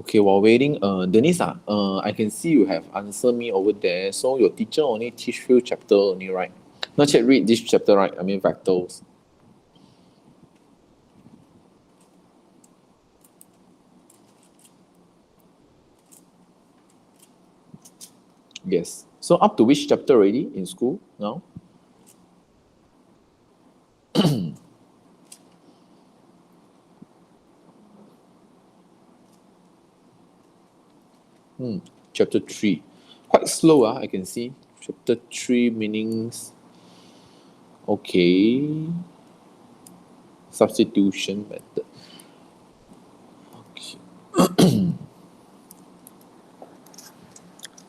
Okay, while waiting, Denise, I can see you have answered me over there. So your teacher only teach few chapter only, right? Not yet read this chapter, right? I mean vectors. Yes. So up to which chapter already in school now? Chapter 3. Quite slow, I can see. Chapter 3 meanings. Okay. Substitution method. Okay.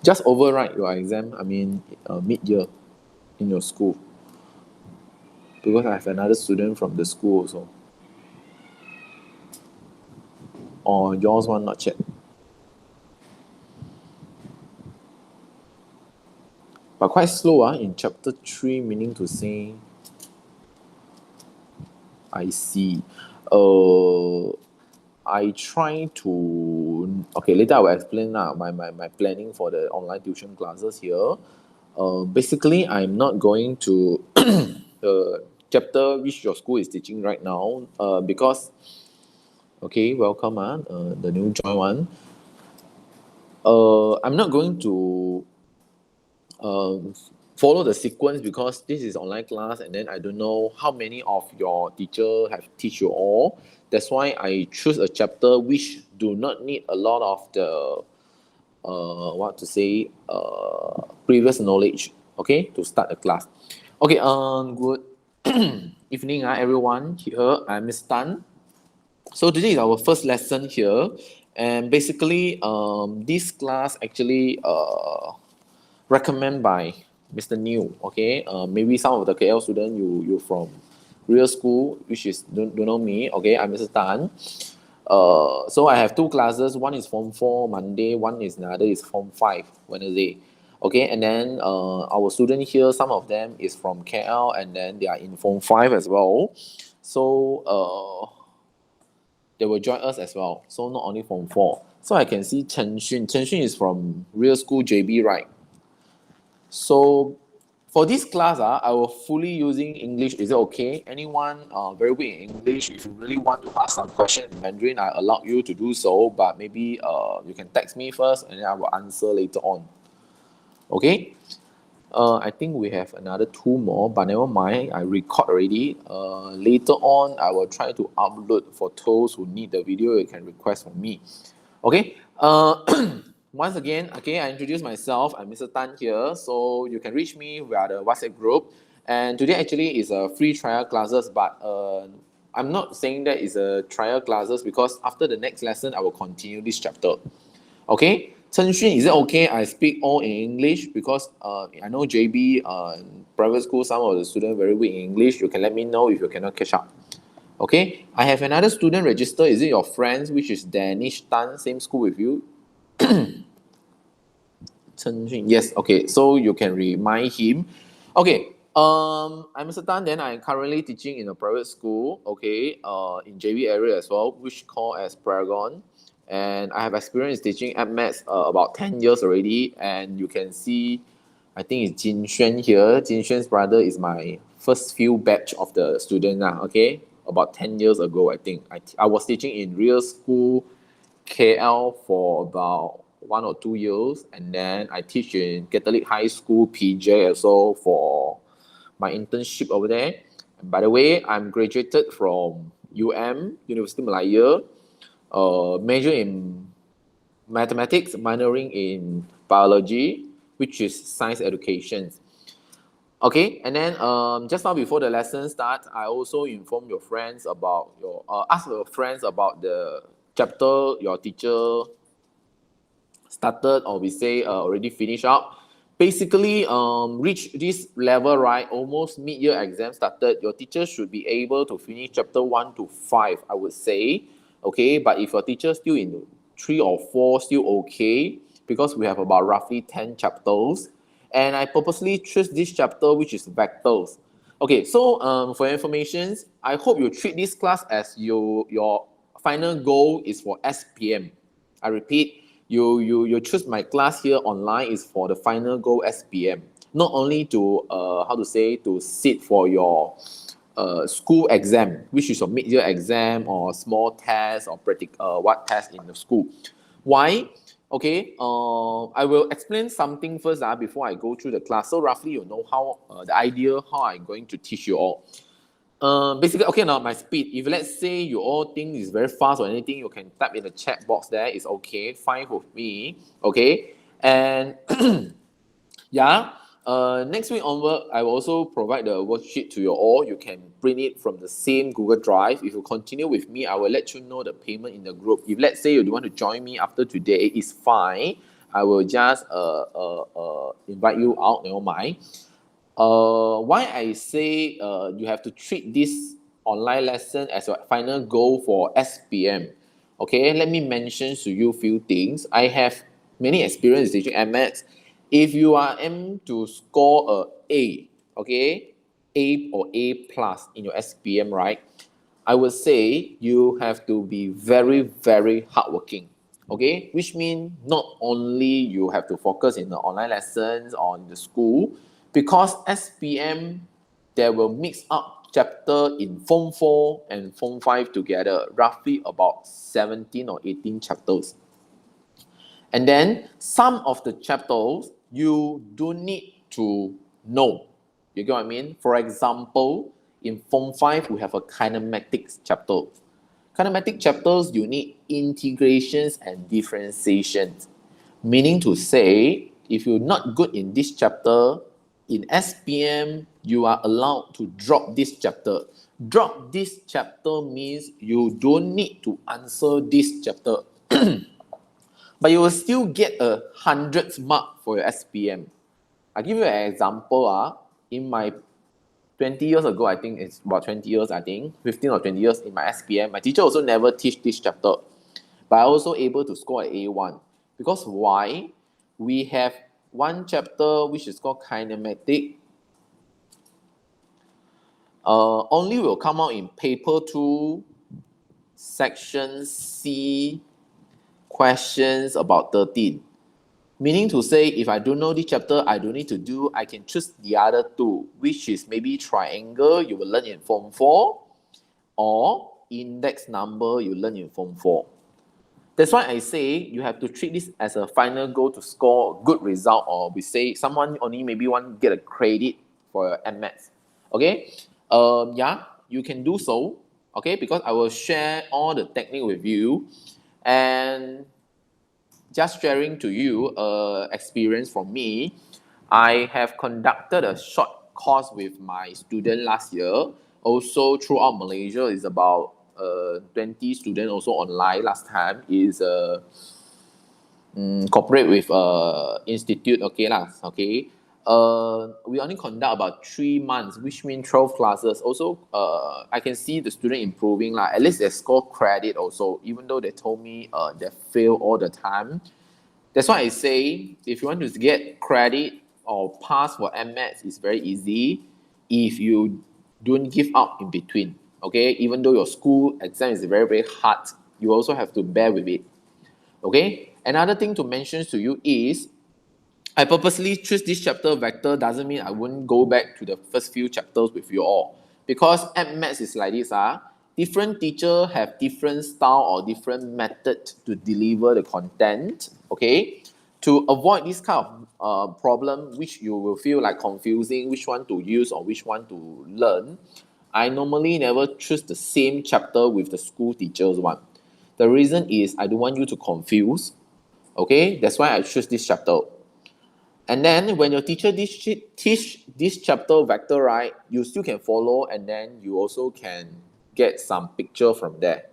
Just overwrite your exam, I mean, mid-year in your school. Because I have another student from the school also. Or yours one not yet. But quite slow in chapter 3, meaning to say, I see. I try to, okay, later I will explain my planning for the online tuition classes here. Basically, I'm not going to the chapter which your school is teaching right now because, okay, welcome, the new join one. I'm not going to um, follow the sequence because this is online class and then I don't know how many of your teacher have teach you all. That's why I choose a chapter which do not need a lot of the what to say previous knowledge, okay, to start the class. Okay, good evening, everyone. Here I'm Miss Tan. So today is our first lesson here, and basically this class actually recommend by Mr. New. Okay, maybe some of the KL student you from real school, which is don't know me. Okay, I'm Mr. Tan. So I have two classes. One is Form 4 Monday. One is another is Form 5 Wednesday. Okay, and then our student here, some of them is from KL, and then they are in Form 5 as well. So they will join us as well. So not only Form 4. So I can see Chen Xun. Chen Xun is from real school JB, right? So for this class, I will fully using English. Is it okay? Anyone very weak in English, if you really want to ask some question in Mandarin, I allow you to do so. But maybe you can text me first and then I will answer later on. Okay? I think we have another two more, but never mind. I record already. Later on, I will try to upload for those who need the video. You can request from me. Okay. Once again, okay, I introduce myself. I'm Mr. Tan here. So you can reach me via the WhatsApp group. And today actually is a free trial classes, but I'm not saying that is a trial classes because after the next lesson, I will continue this chapter. Okay. Chen Xun, is it okay I speak all in English? Because I know JB, private school, some of the students very weak in English. You can let me know if you cannot catch up. Okay. I have another student register. Is it your friends, which is Danish Tan, same school with you? Chen Xun. Yes, okay. So you can remind him. Okay. I'm Mr. Tan. Then I'm currently teaching in a private school. Okay. In JB area as well, which called as Paragon. And I have experience teaching at maths about 10 years already. And you can see, I think it's Jin Xuan here. Jin Xuan's brother is my first few batch of the student now. Okay. About 10 years ago, I think. I was teaching in real school KL for about 1 or 2 years, and then I teach in Catholic High School PJ also for my internship over there. And by the way, I'm graduated from University Malaya, major in mathematics, minoring in biology, which is science education. Okay, and then just now before the lesson start, I also inform your friends about your ask your friends about the chapter your teacher started or we say already finished up. Basically, reach this level, right? Almost mid-year exam started. Your teacher should be able to finish chapter 1 to 5, I would say. Okay, but if your teacher still in 3 or 4, still okay, because we have about roughly 10 chapters. And I purposely choose this chapter, which is vectors. Okay, so for your information, I hope you treat this class as your final goal is for SPM. I repeat, you choose my class here online is for the final goal SPM, not only to how to say, to sit for your school exam, which is a mid-year exam or small test or what test in the school. Why? Okay, I will explain something first before I go through the class. So roughly you know how the idea how I'm going to teach you all. Basically, okay, now my speed. If let's say you all think it's very fast or anything, you can type in the chat box there. It's okay, fine with me. Okay, and yeah, next week onward, I will also provide the worksheet to you all. You can print it from the same Google Drive. If you continue with me, I will let you know the payment in the group. If let's say you want to join me after today, it's fine. I will just invite you out, never mind. Why I say you have to treat this online lesson as a final goal for SPM. Okay, let me mention to you a few things. I have many experience teaching MS. If you are aim to score a, okay, A or A plus in your SPM, right? I would say you have to be very, very hardworking. Okay, which means not only you have to focus in the online lessons or in the school, because SPM there will mix up chapter in Form 4 and Form 5 together, roughly about 17 or 18 chapters. And then some of the chapters you do need to know. You get what I mean? For example, in Form 5, we have a kinematics chapter. Kinematic chapters, you need integrations and differentiations. Meaning to say, if you're not good in this chapter, in SPM, you are allowed to drop this chapter. Drop this chapter means you don't need to answer this chapter. But you will still get a 100 mark for your SPM. I give you an example. In my 20 years ago, I think it's about 20 years, I think, 15 or 20 years in my SPM, my teacher also never teach this chapter. But I also able to score an A1. Because why? We have one chapter which is called kinematic. Only will come out in paper 2, section C, questions about 13. Meaning to say, if I don't know this chapter, I don't need to do, I can choose the other two, which is maybe triangle, you will learn in Form 4, or index number, you learn in Form 4. That's why I say you have to treat this as a final goal to score a good result, or we say someone only maybe want to get a credit for your MMaths. Okay, yeah, you can do so. Okay, because I will share all the technique with you, and just sharing to you experience from me. I have conducted a short course with my student last year. Also throughout Malaysia is about 20 students also online last time. Is cooperate with institute, okay lah, okay. We only conduct about 3 months, which means 12 classes. Also, I can see the student improving lah. At least they score credit also, even though they told me they fail all the time. That's why I say if you want to get credit or pass for MMaths, it's very easy if you don't give up in between. Okay, even though your school exam is very, very hard, you also have to bear with it. Okay, another thing to mention to you is I purposely choose this chapter vector doesn't mean I won't go back to the first few chapters with you all. Because MMaths is like this. Different teachers have different style or different method to deliver the content. Okay. To avoid this kind of problem, which you will feel like confusing, which one to use or which one to learn, I normally never choose the same chapter with the school teachers one. The reason is I don't want you to confuse. Okay. That's why I choose this chapter. And then when your teacher teach this chapter vector, right, you still can follow, and then you also can get some picture from there.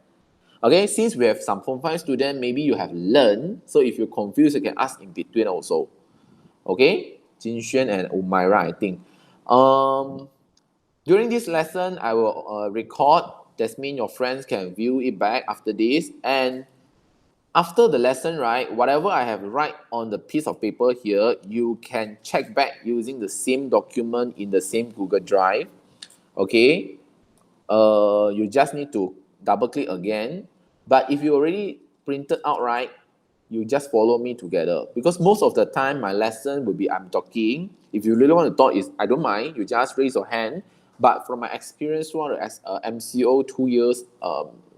Okay, since we have some Form 5 student, maybe you have learned, so if you're confused, you can ask in between also. Okay, Jin Xuan and Umaira, I think. During this lesson, I will record. That means your friends can view it back after this. And after the lesson, right, whatever I have write on the piece of paper here, you can check back using the same document in the same Google Drive. Okay, you just need to double click again. But if you already printed out, right, you just follow me together. Because most of the time, my lesson will be I'm talking. If you really want to talk, I don't mind. You just raise your hand. But from my experience throughout as MCO 2 years,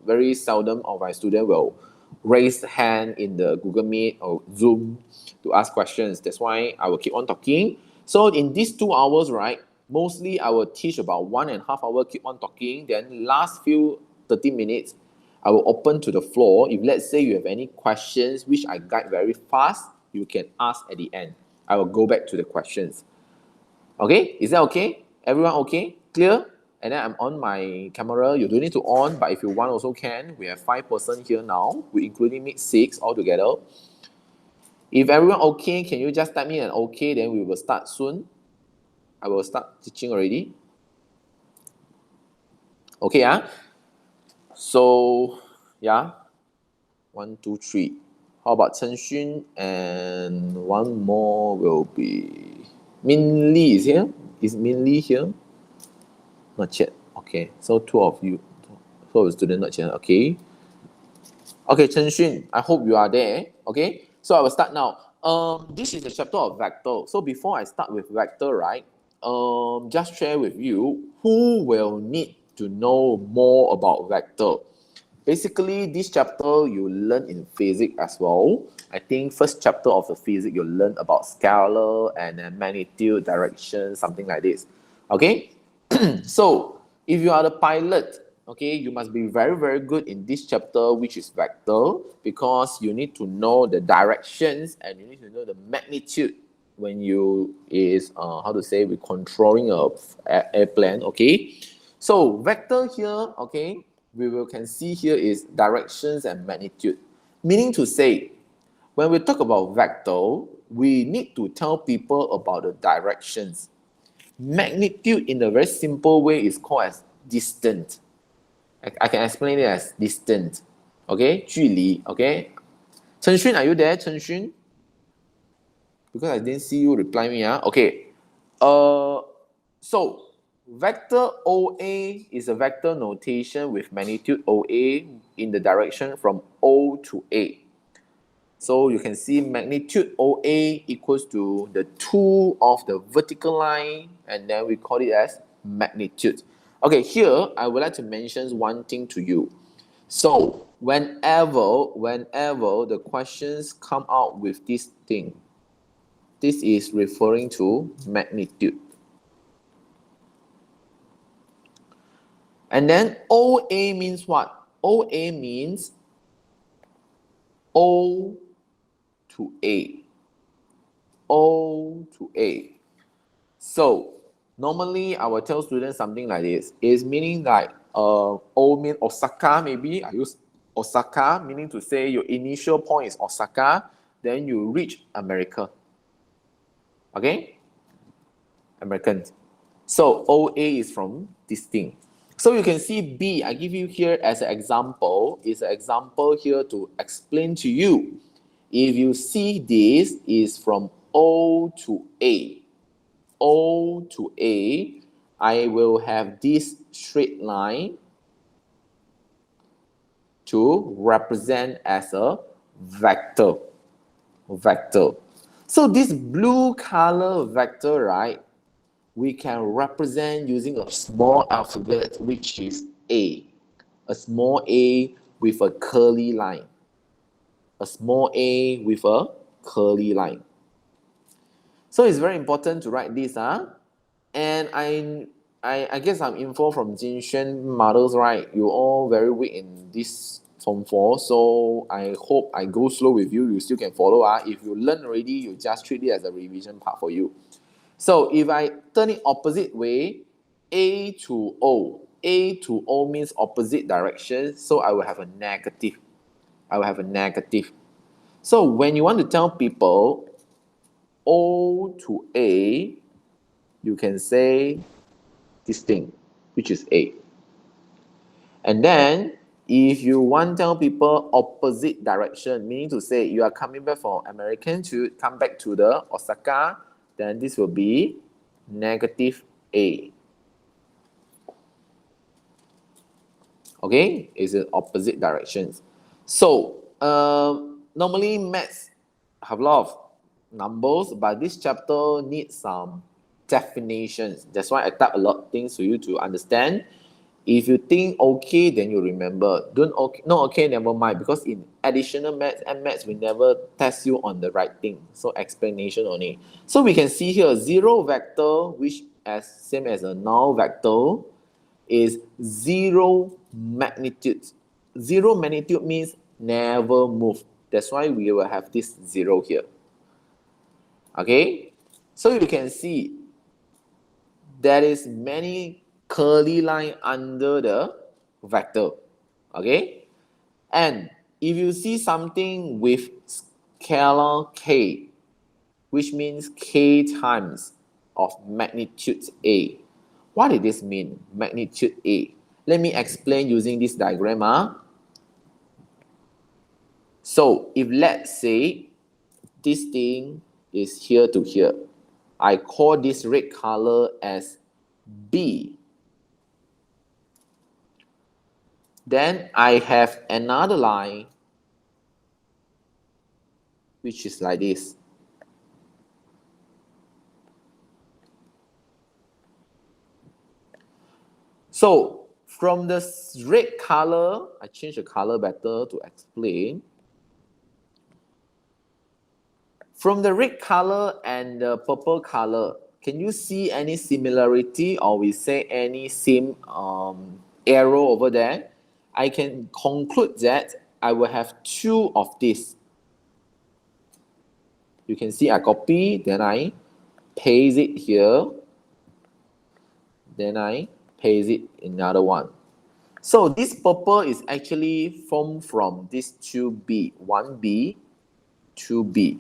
very seldom of my student will raise the hand in the Google Meet or Zoom to ask questions. That's why I will keep on talking. So in these 2 hours, right, mostly I will teach about 1.5 hours, keep on talking. Then last few 30 minutes, I will open to the floor. If let's say you have any questions, which I guide very fast, you can ask at the end. I will go back to the questions. Okay, is that okay? Everyone okay? Clear? And then I'm on my camera. You don't need to on, but if you want also can. We have 5 person here now. We including me 6 altogether. If everyone okay, can you just type me an okay, then we will start soon. I will start teaching already. Okay, so, yeah. 1, 2, 3. How about Chen Xun? And one more will be Min Li is here. Is Min Li here? Not yet. Okay, so 2 of you. 2 of the students not yet. Okay. Okay, Chen Xun, I hope you are there. Okay, so I will start now. This is the chapter of vector. So before I start with vector, right? Just share with you who will need to know more about vector. Basically, this chapter you learn in physics as well. I think first chapter of the physics you learn about scalar and then magnitude, direction, something like this. Okay, so if you are the pilot, okay, you must be very, very good in this chapter, which is vector, because you need to know the directions and you need to know the magnitude when you is how to say, we controlling a airplane. Okay, so vector here, okay, we will can see here is directions and magnitude, meaning to say when we talk about vector, we need to tell people about the directions. Magnitude in a very simple way is called as distance. I can explain it as distance. Okay, 距离. Okay, Chen Xun, are you there? Chen Xun? Because I didn't see you reply me. Okay. So vector OA is a vector notation with magnitude OA in the direction from O to A. So you can see magnitude OA equals to the 2 of the vertical line, and then we call it as magnitude. Okay, here I would like to mention one thing to you. So whenever the questions come out with this thing, this is referring to magnitude. And then OA means what? OA means O to A. O to A. So normally I will tell students something like this. Is meaning like O means Osaka, maybe. I use Osaka, meaning to say your initial point is Osaka, then you reach America. Okay? American. So OA is from this thing. So you can see B, I give you here as an example, is an example here to explain to you. If you see this is from O to A, O to A, I will have this straight line to represent as a vector. Vector. So this blue color vector, right, we can represent using a small alphabet, which is A. A small a with a curly line. A small a with a curly line. So it's very important to write this. And I guess I'm info from Jin Xuan models, right? You all very weak in this Form 4. So I hope I go slow with you. You still can follow. If you learn already, you just treat it as a revision part for you. So if I turn it opposite way, A to O. A to O means opposite direction. So I will have a negative. I will have a negative. So when you want to tell people O to A, you can say this thing, which is A. And then if you want to tell people opposite direction, meaning to say you are coming back from American to come back to the Osaka, then this will be negative A. Okay, it's in opposite directions. So normally maths have a lot of numbers, but this chapter needs some definitions. That's why I type a lot of things for you to understand. If you think okay, then you remember. Don't okay, no okay, never mind. Because in additional maths and maths, we never test you on the right thing. So explanation only. So we can see here, zero vector, which as same as a null vector, is zero magnitude. Zero magnitude means never move. That's why we will have this zero here. Okay, so you can see there is many curly line under the vector. Okay, and if you see something with scalar k, which means k times of magnitude a, what did this mean, magnitude a? Let me explain using this diagram. So if let's say this thing is here to here, I call this red color as B. Then I have another line which is like this. So from the red color, I change the color better to explain. From the red color and the purple color, can you see any similarity, or we say any same arrow over there? I can conclude that I will have two of this. You can see I copy, then I paste it here, then I paste it in another one. So this purple is actually formed from this 2B, 1B, 2B.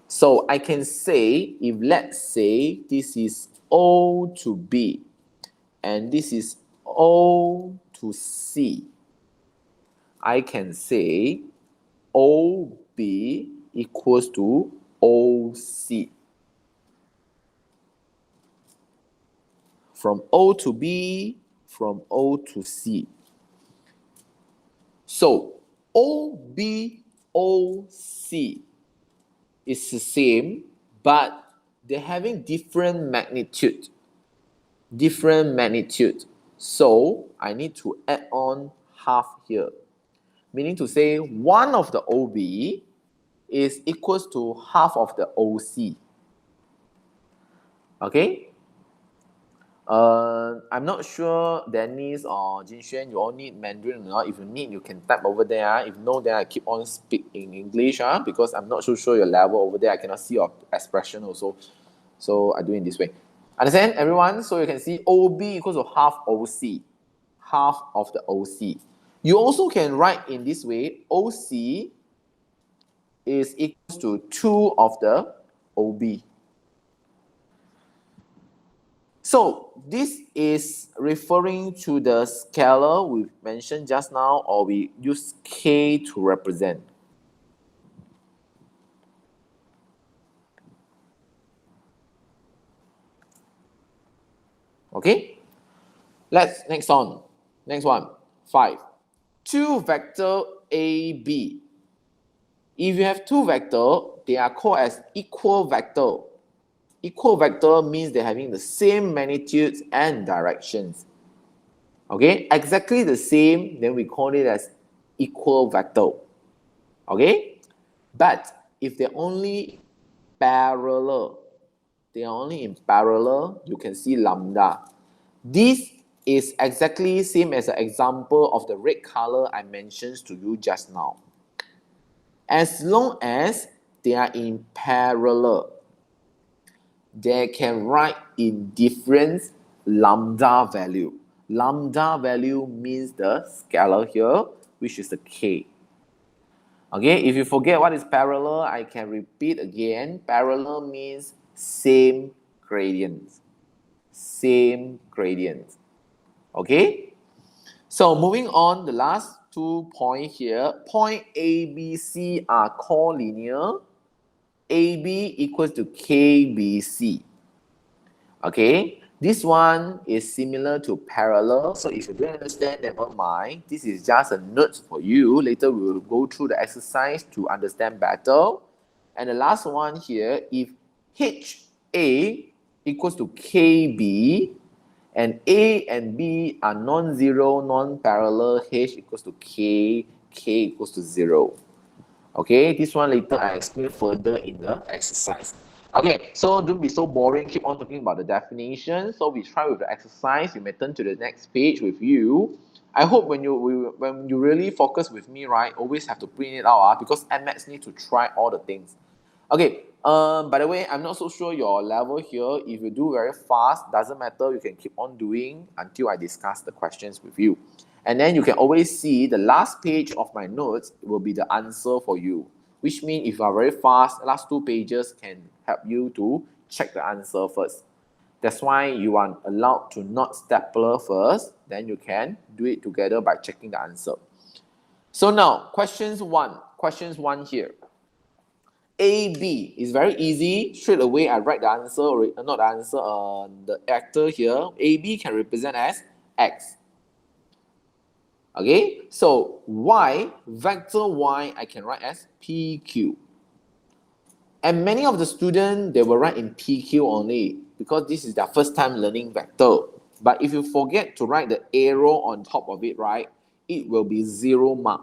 So I can say, if let's say this is O to B and this is O to C, I can say OB equals to OC. From O to B, from O to C. So OBOC is the same, but they're having different magnitude. Different magnitude. So I need to add on half here. Meaning to say one of the OB is equals to half of the OC. Okay? I'm not sure Dennis or Jinxuan, you all need Mandarin or not. If you need, you can type over there. If no, then I keep on speaking English because I'm not so sure your level over there. I cannot see your expression also. So I do it this way. Understand, everyone? So you can see OB equals to half OC. Half of the OC. You also can write in this way, OC is equals to 2 of the OB. So this is referring to the scalar we mentioned just now, or we use K to represent. Okay? Next one. 5. 2 vector AB. If you have 2 vector, they are called as equal vector. Equal vector means they're having the same magnitudes and directions. Okay, exactly the same, then we call it as equal vector. Okay, but if they're only parallel, you can see lambda. This is exactly same as the example of the red color I mentioned to you just now. As long as they are in parallel, they can write in different lambda value. Lambda value means the scalar here, which is the k. Okay, if you forget what is parallel, I can repeat again. Parallel means same gradient. Same gradient. Okay? So moving on, the last 2 points here. Point A, B, C are collinear. AB equals to KBC. Okay, This one is similar to parallel. So if you don't understand, never mind. This is just a note for you. Later we will go through the exercise to understand better. And the last one here, if HA equals to KB, and A and B are non-zero, non-parallel, H equals to K, K equals to 0. Okay, this one later I explain further in the exercise. Okay, so don't be so boring, keep on talking about the definition. So we try with the exercise, we may turn to the next page with you. I hope when you really focus with me, right, always have to print it out because MX need to try all the things. Okay, by the way, I'm not so sure your level here. If you do very fast, doesn't matter, you can keep on doing until I discuss the questions with you. And then you can always see the last page of my notes will be the answer for you, which means if you are very fast, the last 2 pages can help you to check the answer first. That's why you are allowed to not stapler first, then you can do it together by checking the answer. So now, questions one here. AB is very easy. Straight away, I write the answer, not the answer, the actor here. AB can represent as X. Okay, so Y, vector Y, I can write as PQ. And many of the students, they will write in PQ only because this is their first time learning vector. But if you forget to write the arrow on top of it, right, it will be 0 mark.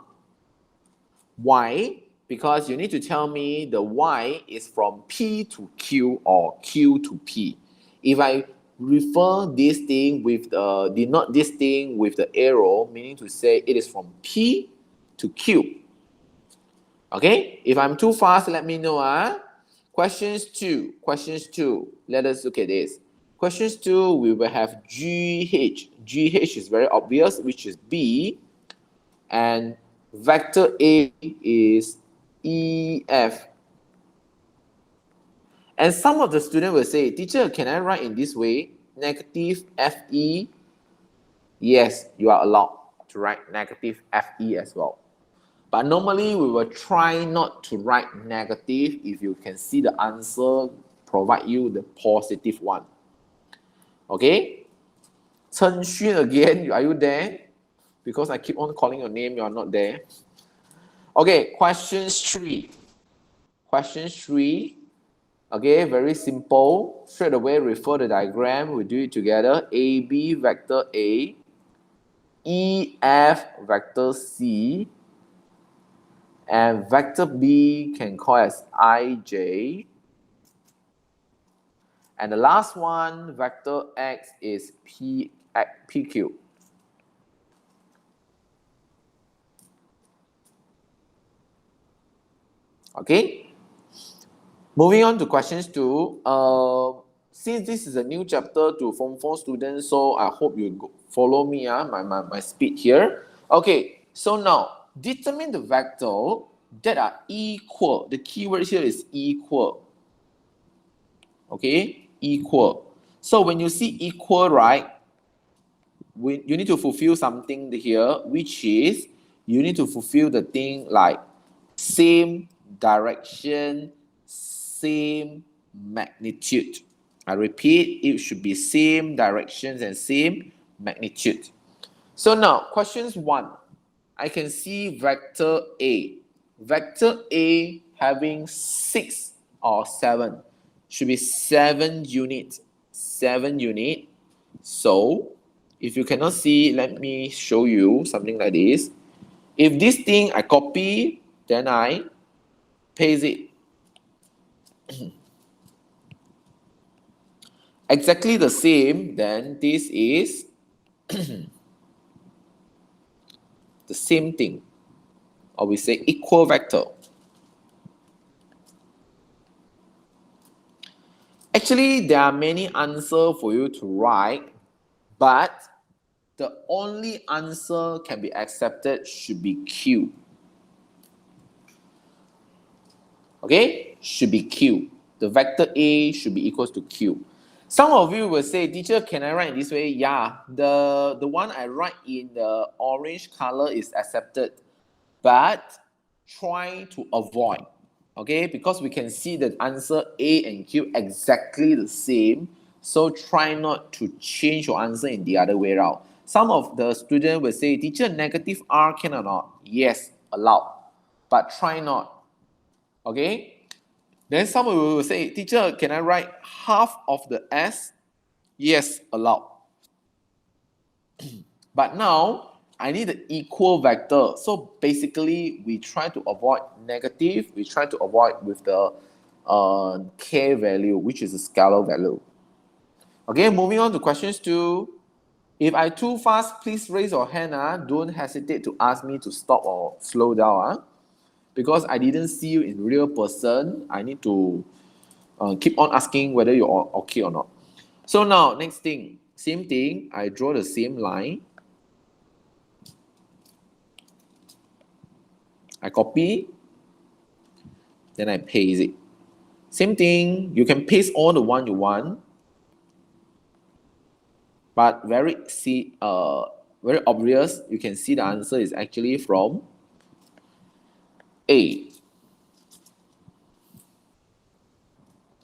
Why? Because you need to tell me the Y is from P to Q or Q to P. If I refer this thing with denote this thing with the arrow, meaning to say it is from P to Q. Okay? If I'm too fast, let me know. Questions 2. Let us look at this. Questions 2, we will have GH. GH is very obvious, which is B. And vector A is EF. And some of the students will say, teacher, can I write in this way? Negative FE? Yes, you are allowed to write negative FE as well. But normally, we will try not to write negative if you can see the answer provide you the positive one. Okay? Chen Xun again, are you there? Because I keep on calling your name, you are not there. Okay, question 3. Okay, very simple. Straight away refer the diagram. We do it together. AB vector A, EF vector C, and vector B can call as IJ. And the last one, vector X, is PQ. Okay? Moving on to questions 2. Since this is a new chapter to Form 4 students, so I hope you follow me, my speed here. Okay, so now, determine the vector that are equal. The keyword here is equal. Okay, equal. So when you see equal, right, you need to fulfill something here, which is you need to fulfill the thing like same direction, same magnitude. I repeat, it should be same directions and same magnitude. So now, questions 1. I can see vector A. Vector A having 6 or 7. Should be 7 units. 7 units. So, if you cannot see, let me show you something like this. If this thing I copy, then I paste it. Exactly the same, then this is the same thing. Or we say equal vector. Actually, there are many answers for you to write, but the only answer can be accepted should be Q. Okay? Should be Q. The vector A should be equals to Q. Some of you will say, teacher, can I write this way? Yeah, the one I write in the orange color is accepted, but try to avoid. Okay, because we can see the answer A and Q exactly the same. So try not to change your answer in the other way around. Some of the students will say, teacher, negative R can or not? Yes, allowed. But try not. Okay? Then someone will say, teacher, can I write half of the S? Yes, allowed. But now, I need the equal vector. So basically, we try to avoid negative. We try to avoid with the K value, which is a scalar value. Okay, moving on to questions 2. If I too fast, please raise your hand. Don't hesitate to ask me to stop or slow down. Because I didn't see you in real person, I need to keep on asking whether you're okay or not. So now, next thing, same thing, I draw the same line. I copy, then I paste it. Same thing, you can paste all the one you want, but very obvious, you can see the answer is actually from A.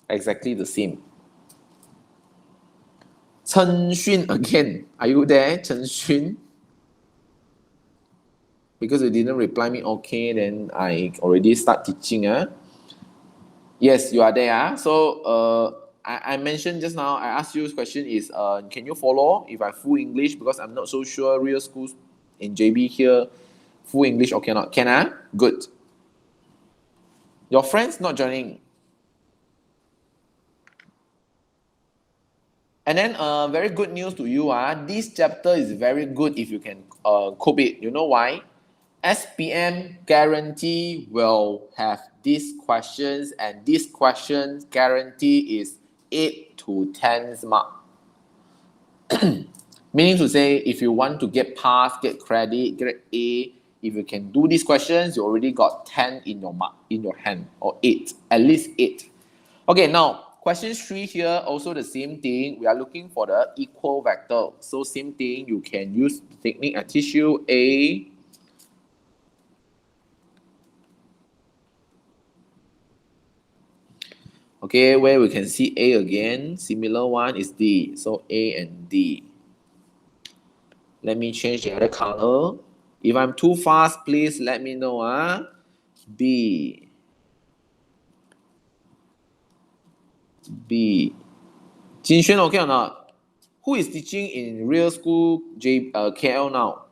Exactly the same. Chen Xun again. Are you there, Chen Xun? Because you didn't reply me okay, then I already start teaching. Yes, you are there. So I mentioned just now, I asked you this question is, can you follow if I full English? Because I'm not so sure real schools in JB here, full English or cannot. Can I? Good. Your friends not joining. And then very good news to you. This chapter is very good if you can cope it. You know why? SPM guarantee will have these questions, and this questions guarantee is 8 to 10 mark. Meaning to say, if you want to get pass, get credit, get A, if you can do these questions, you already got 10 in your mark, in your hand, or 8, at least 8. Okay, now question 3 here, also the same thing. We are looking for the equal vector. So same thing, you can use the technique I teach you, A. Okay, where we can see A again, similar one is D. So A and D. Let me change the other color. If I'm too fast, please let me know. B. B. Jin Xuan, okay or not? Who is teaching in real school KL now?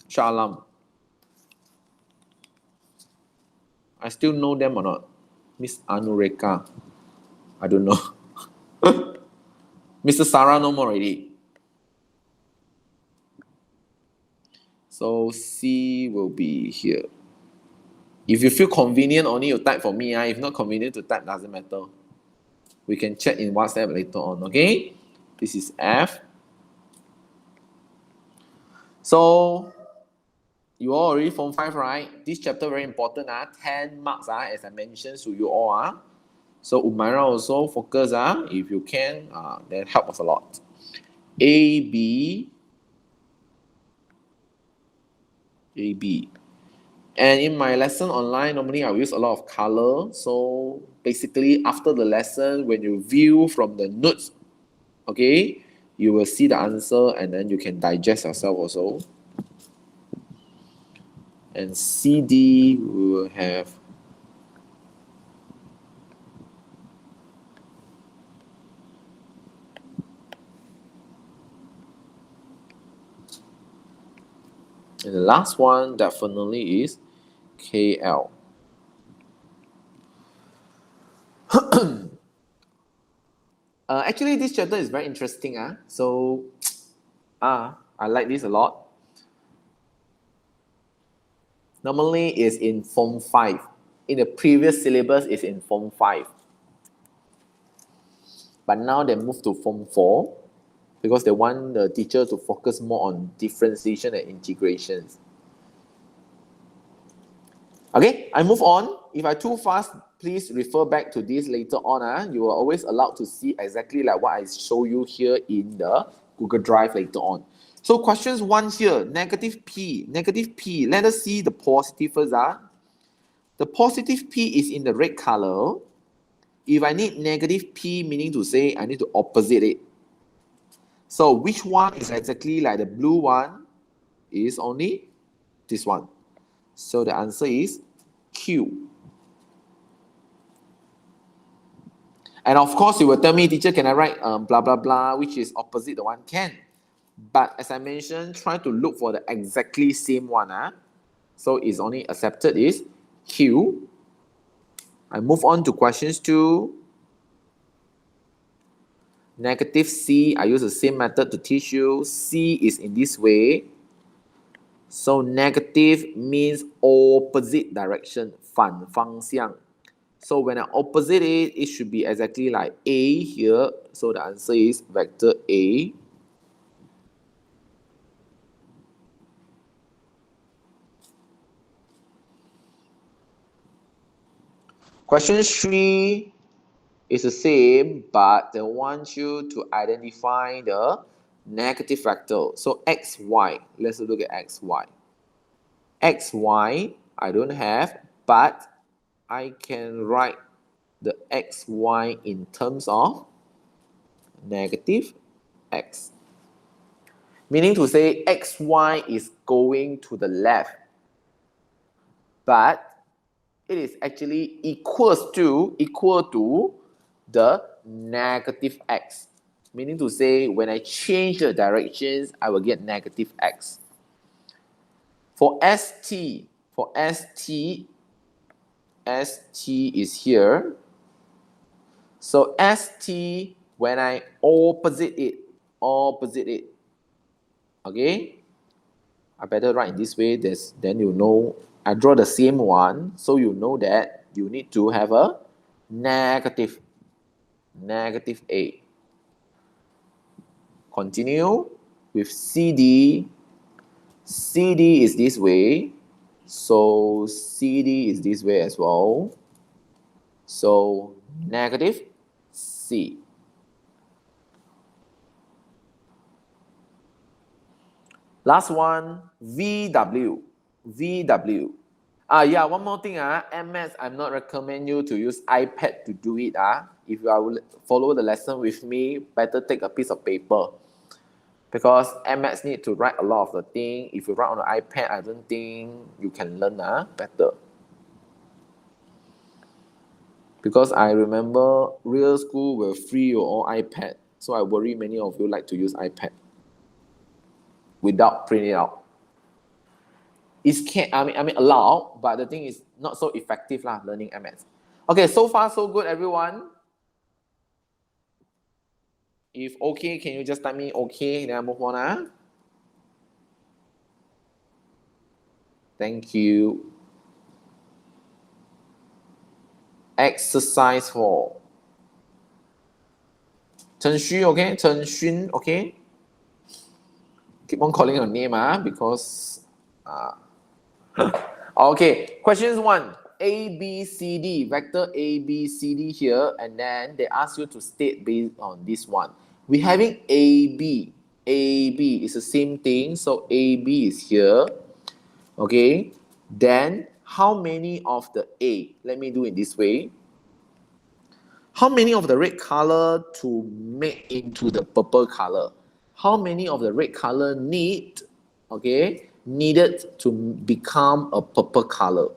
Shalam. I still know them or not? Miss Anureka. I don't know. Mr. Sarah no more already. So C will be here. If you feel convenient, only you type for me. If not convenient to type, doesn't matter. We can chat in WhatsApp later on, okay? This is F. So, you all already Form 5, right? This chapter very important. 10 marks, as I mentioned to you all. So, Umaira also focus. If you can, that help us a lot. A, B. A, B. And in my lesson online, normally I use a lot of color. So basically, after the lesson, when you view from the notes, okay, you will see the answer and then you can digest yourself also. And CD, we will have and the last one definitely is KL. Actually, this chapter is very interesting. So, I like this a lot. Normally, it's in Form 5. In the previous syllabus, it's in Form 5. But now they move to Form 4 because they want the teacher to focus more on differentiation and integrations. Okay, I move on. If I too fast, please refer back to this later on. You are always allowed to see exactly like what I show you here in the Google Drive later on. So questions 1 here, negative P. Negative P, let us see the positive first. The positive P is in the red color. If I need negative P, meaning to say I need to opposite it. So which one is exactly like the blue one? Is only this one. So the answer is Q. And of course, you will tell me, teacher, can I write blah, blah, blah, which is opposite the one? Can. But as I mentioned, try to look for the exactly same one. So it's only accepted is Q. I move on to questions 2. Negative C, I use the same method to teach you. C is in this way. So negative means opposite direction, 反方向. So when I opposite it, it should be exactly like A here. So the answer is vector A. Question 3 is the same, but they want you to identify the negative vector. So xy, let's look at xy. Xy, I don't have, but I can write the xy in terms of negative x. Meaning to say xy is going to the left, but it is actually equal to the negative x. Meaning to say when I change the directions, I will get negative x. For st, st is here. So st, when I opposite it, okay? I better write in this way, then you know, I draw the same one, so you know that you need to have a negative A. Continue with CD. CD is this way, so CD is this way as well. So negative C. Last one, VW. Yeah, one more thing. MS, I'm not recommend you to use iPad to do it. If you will follow the lesson with me, better take a piece of paper. Because MS need to write a lot of the thing. If you write on the iPad, I don't think you can learn better. Because I remember real school will free your own iPad. So I worry many of you like to use iPad without printing it out. It's allowed, but the thing is not so effective learning MS. Okay, so far so good, everyone. If okay, can you just type me okay, then I move on. Thank you. Exercise 4. Chen Xu, okay? Chen Xun, okay? Keep on calling your name, because okay, questions 1. A, B, C, D, vector A, B, C, D here, and then they ask you to state based on this one. We're having A, B. A, B is the same thing, so A, B is here. Okay, then how many of the A? Let me do it this way. How many of the red color to make into the purple color? How many of the red color needed to become a purple color?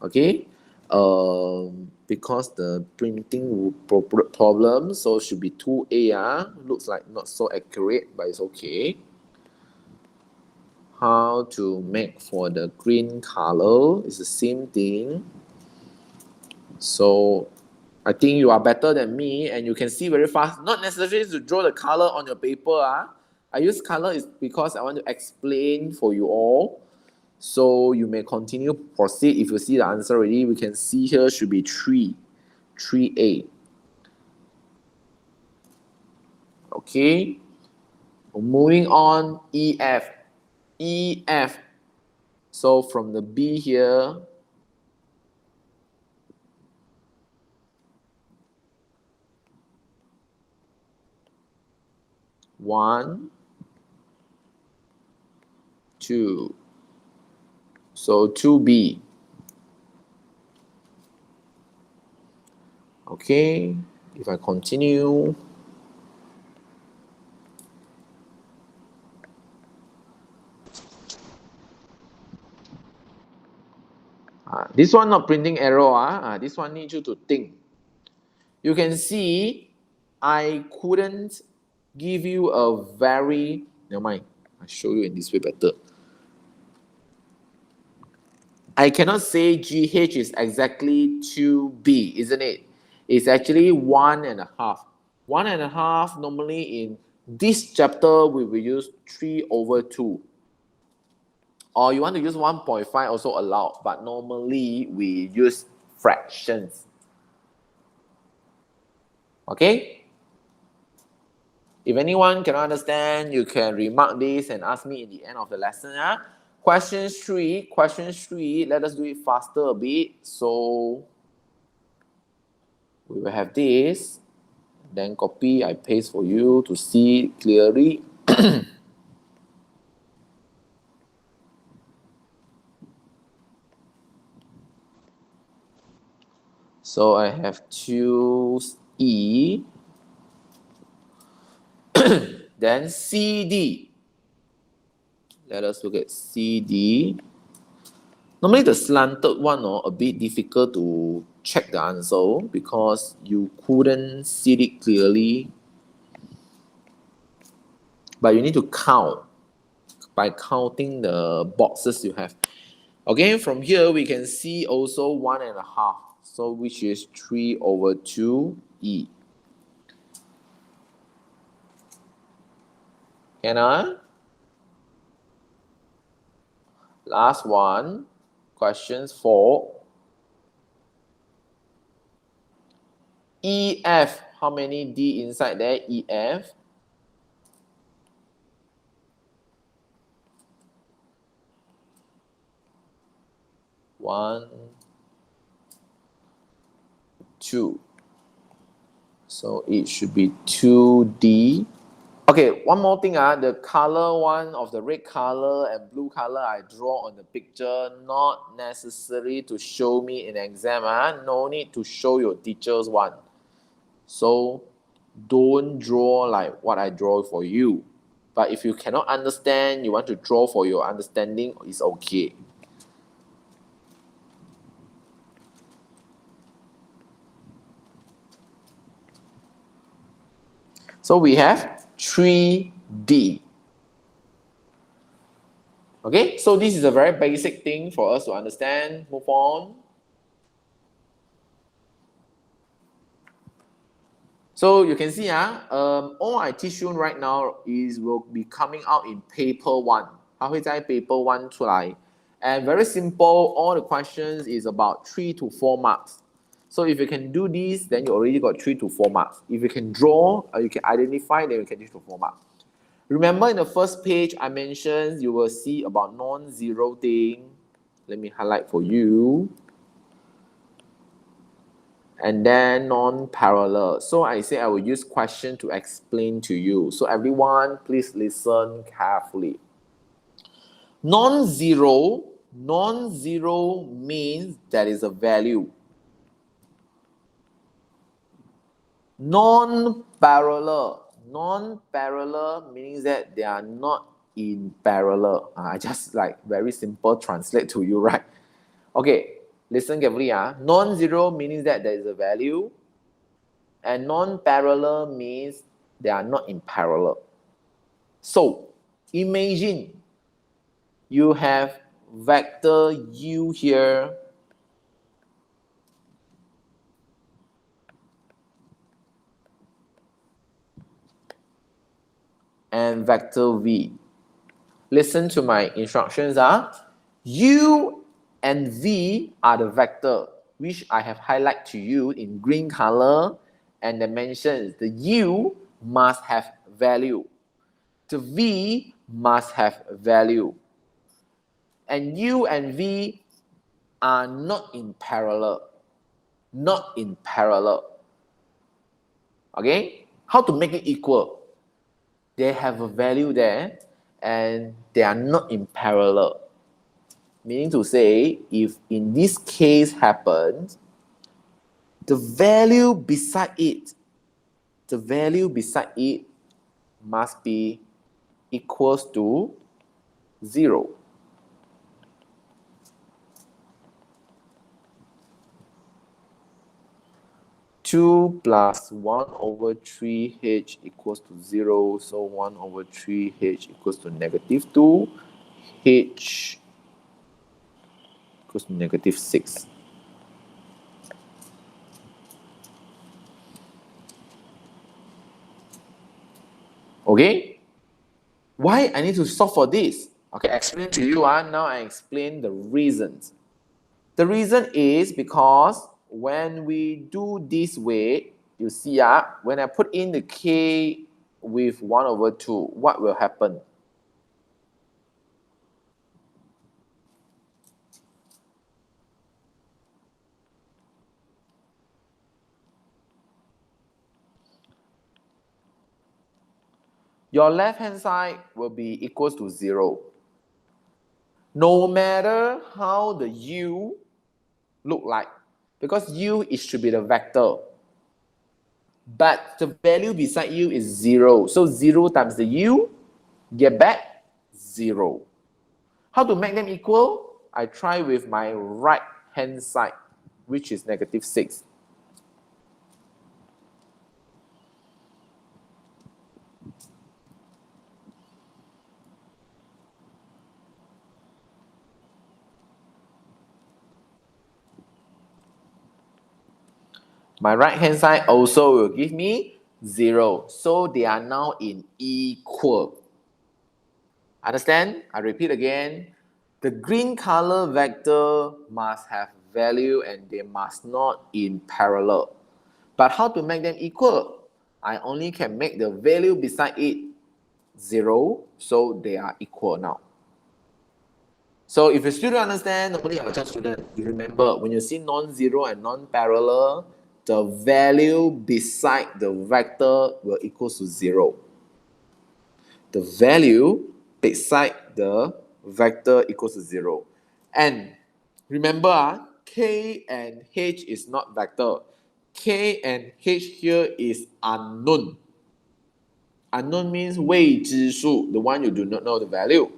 Okay, because the printing problem, so should be 2A. Looks like not so accurate, but it's okay. How to make for the green color is the same thing. So I think you are better than me and you can see very fast. Not necessarily to draw the color on your paper. I use color is because I want to explain for you all. So you may continue proceed. If you see the answer already, we can see here should be 3A. Okay. Moving on, EF. So from the B here, 1, 2. So 2b. Okay, if I continue, this one not printing error, this one needs you to think. You can see I couldn't give you a very, never mind, I'll show you in this way better. I cannot say GH is exactly 2B, isn't it? It's actually 1.5. 1.5, normally in this chapter, we will use 3/2. Or you want to use 1.5 also allowed, but normally we use fractions. Okay? If anyone cannot understand, you can remark this and ask me in the end of the lesson. Question 3, let us do it faster a bit. So we will have this, then copy, I paste for you to see clearly. So I have choose E, then CD. Let us look at CD. Normally the slanted one a bit difficult to check the answer because you couldn't see it clearly. But you need to count by counting the boxes you have. Okay, from here we can see also 1.5. So which is 3/2E. Can I? Last one. Questions 4. EF. How many D inside there? EF. One, 2. So it should be 2D. Okay, one more thing. The color one of the red color and blue color I draw on the picture, not necessary to show me in exam. No need to show your teachers one. So don't draw like what I draw for you. But if you cannot understand, you want to draw for your understanding, it's okay. So we have 3D. Okay, so this is a very basic thing for us to understand. Move on. So you can see, all I teach you right now will be coming out in paper 1. 它会在 paper 1 出来. And very simple, all the questions is about 3 to 4 marks. So if you can do this, then you already got 3 to 4 marks. If you can draw, you can identify, then you can 3 to 4 marks. Remember in the first page, I mentioned you will see about non-zero thing. Let me highlight for you. And then non-parallel. So I say I will use question to explain to you. So everyone, please listen carefully. Non-zero means there is a value. Non-parallel means that they are not in parallel. I just like very simple translate to you, right? Okay, listen carefully. Non-zero means that there is a value, and non-parallel means they are not in parallel. So imagine you have vector u here and vector v. Listen to my instructions. U and v are the vector which I have highlighted to you in green color, and dimensions. The u must have value. The v must have value. And u and v are not in parallel. Not in parallel. Okay? How to make it equal? They have a value there and they are not in parallel. Meaning to say, if in this case happens, the value beside it must be equals to 0. Two plus 1/3h equals to 0, so 1/3h equals to -2, h equals to -6. Okay? Why I need to solve for this? Okay, I explain to you. Now I explain the reasons. The reason is because when we do this way, you see, when I put in the k with 1/2, what will happen? Your left hand side will be equals to 0. No matter how the u look like, because u it should be the vector, but the value beside u is 0. So 0 times the u, get back 0. How to make them equal? I try with my right hand side, which is -6. My right hand side also will give me 0. So they are now in equal. Understand? I repeat again. The green color vector must have value and they must not in parallel. But how to make them equal? I only can make the value beside it 0, so they are equal now. So if you still don't understand, normally I will tell students, you remember, when you see non-zero and non-parallel, the value beside the vector will equal to 0. The value beside the vector equals to 0. And remember, k and h is not vector. K and h here is unknown. Unknown means 未知数, the one you do not know the value.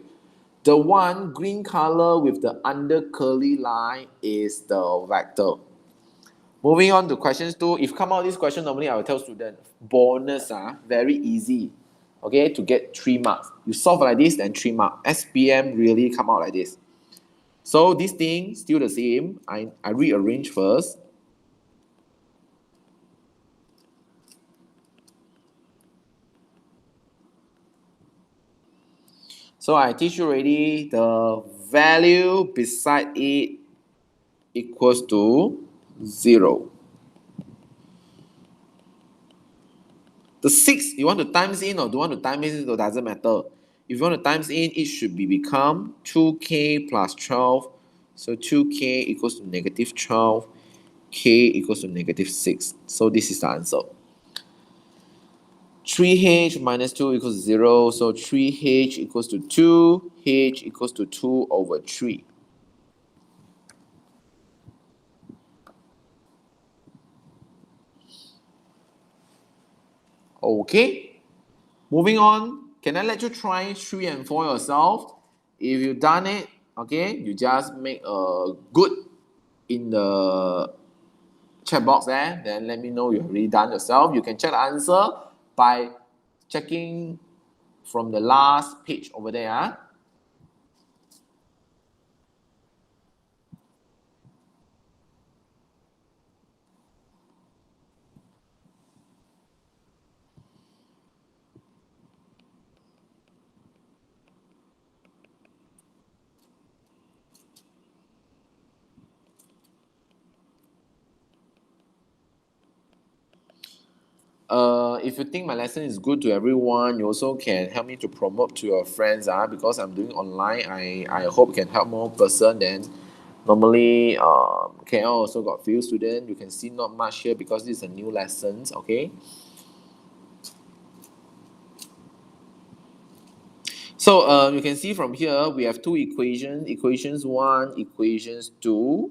The one green color with the under curly line is the vector. Moving on to questions 2. If come out this question, normally I will tell students, bonus, very easy. Okay, to get 3 marks. You solve like this, then 3 marks. SPM really come out like this. So this thing, still the same. I rearrange first. So I teach you already, the value beside it equals to 0. The 6, you want to times in or do you want to times in, it doesn't matter. If you want to times in, it should become 2k plus 12. So 2k equals to -12. K equals to -6. So this is the answer. 3h minus 2 equals 0. So 3h equals to 2. H equals to 2/3. Okay. Moving on. Can I let you try 3 and 4 yourself? If you've done it, okay, you just make a good in the chat box there. Then let me know you've already done yourself. You can check the answer by checking from the last page over there. If you think my lesson is good to everyone, you also can help me to promote to your friends, because I'm doing online. I hope it can help more person. Then normally KL also got few students. You can see not much here because this is a new lessons. Okay. So you can see from here we have two equations, equations 1, equations 2.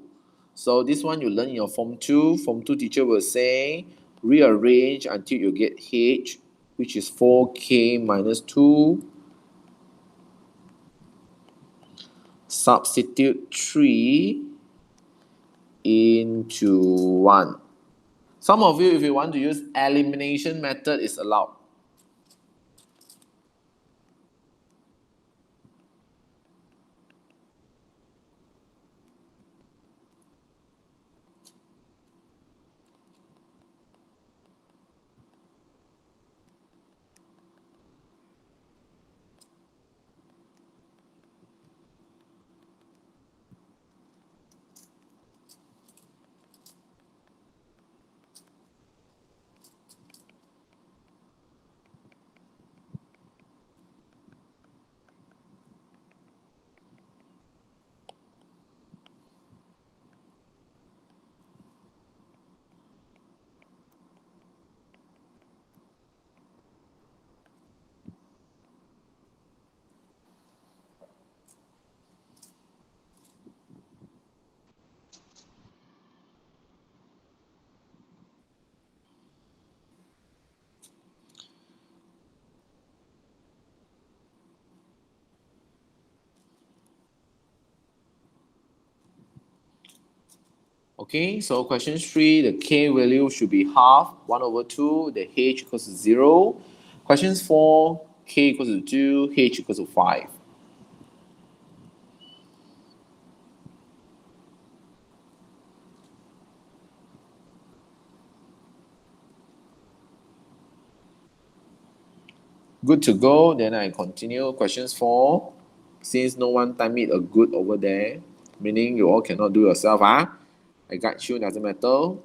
So this one you learn in your form 2. Form 2 teacher will say rearrange until you get h, which is 4k minus 2. Substitute 3 into 1. Some of you, if you want to use elimination method, is allowed. Okay, so question 3, the k value should be half, 1 over 2, the h equals to 0. Questions 4, k equals to 2, h equals to 5. Good to go, then I continue. Questions 4, since no one time it a good over there, meaning you all cannot do yourself, I got you, doesn't matter.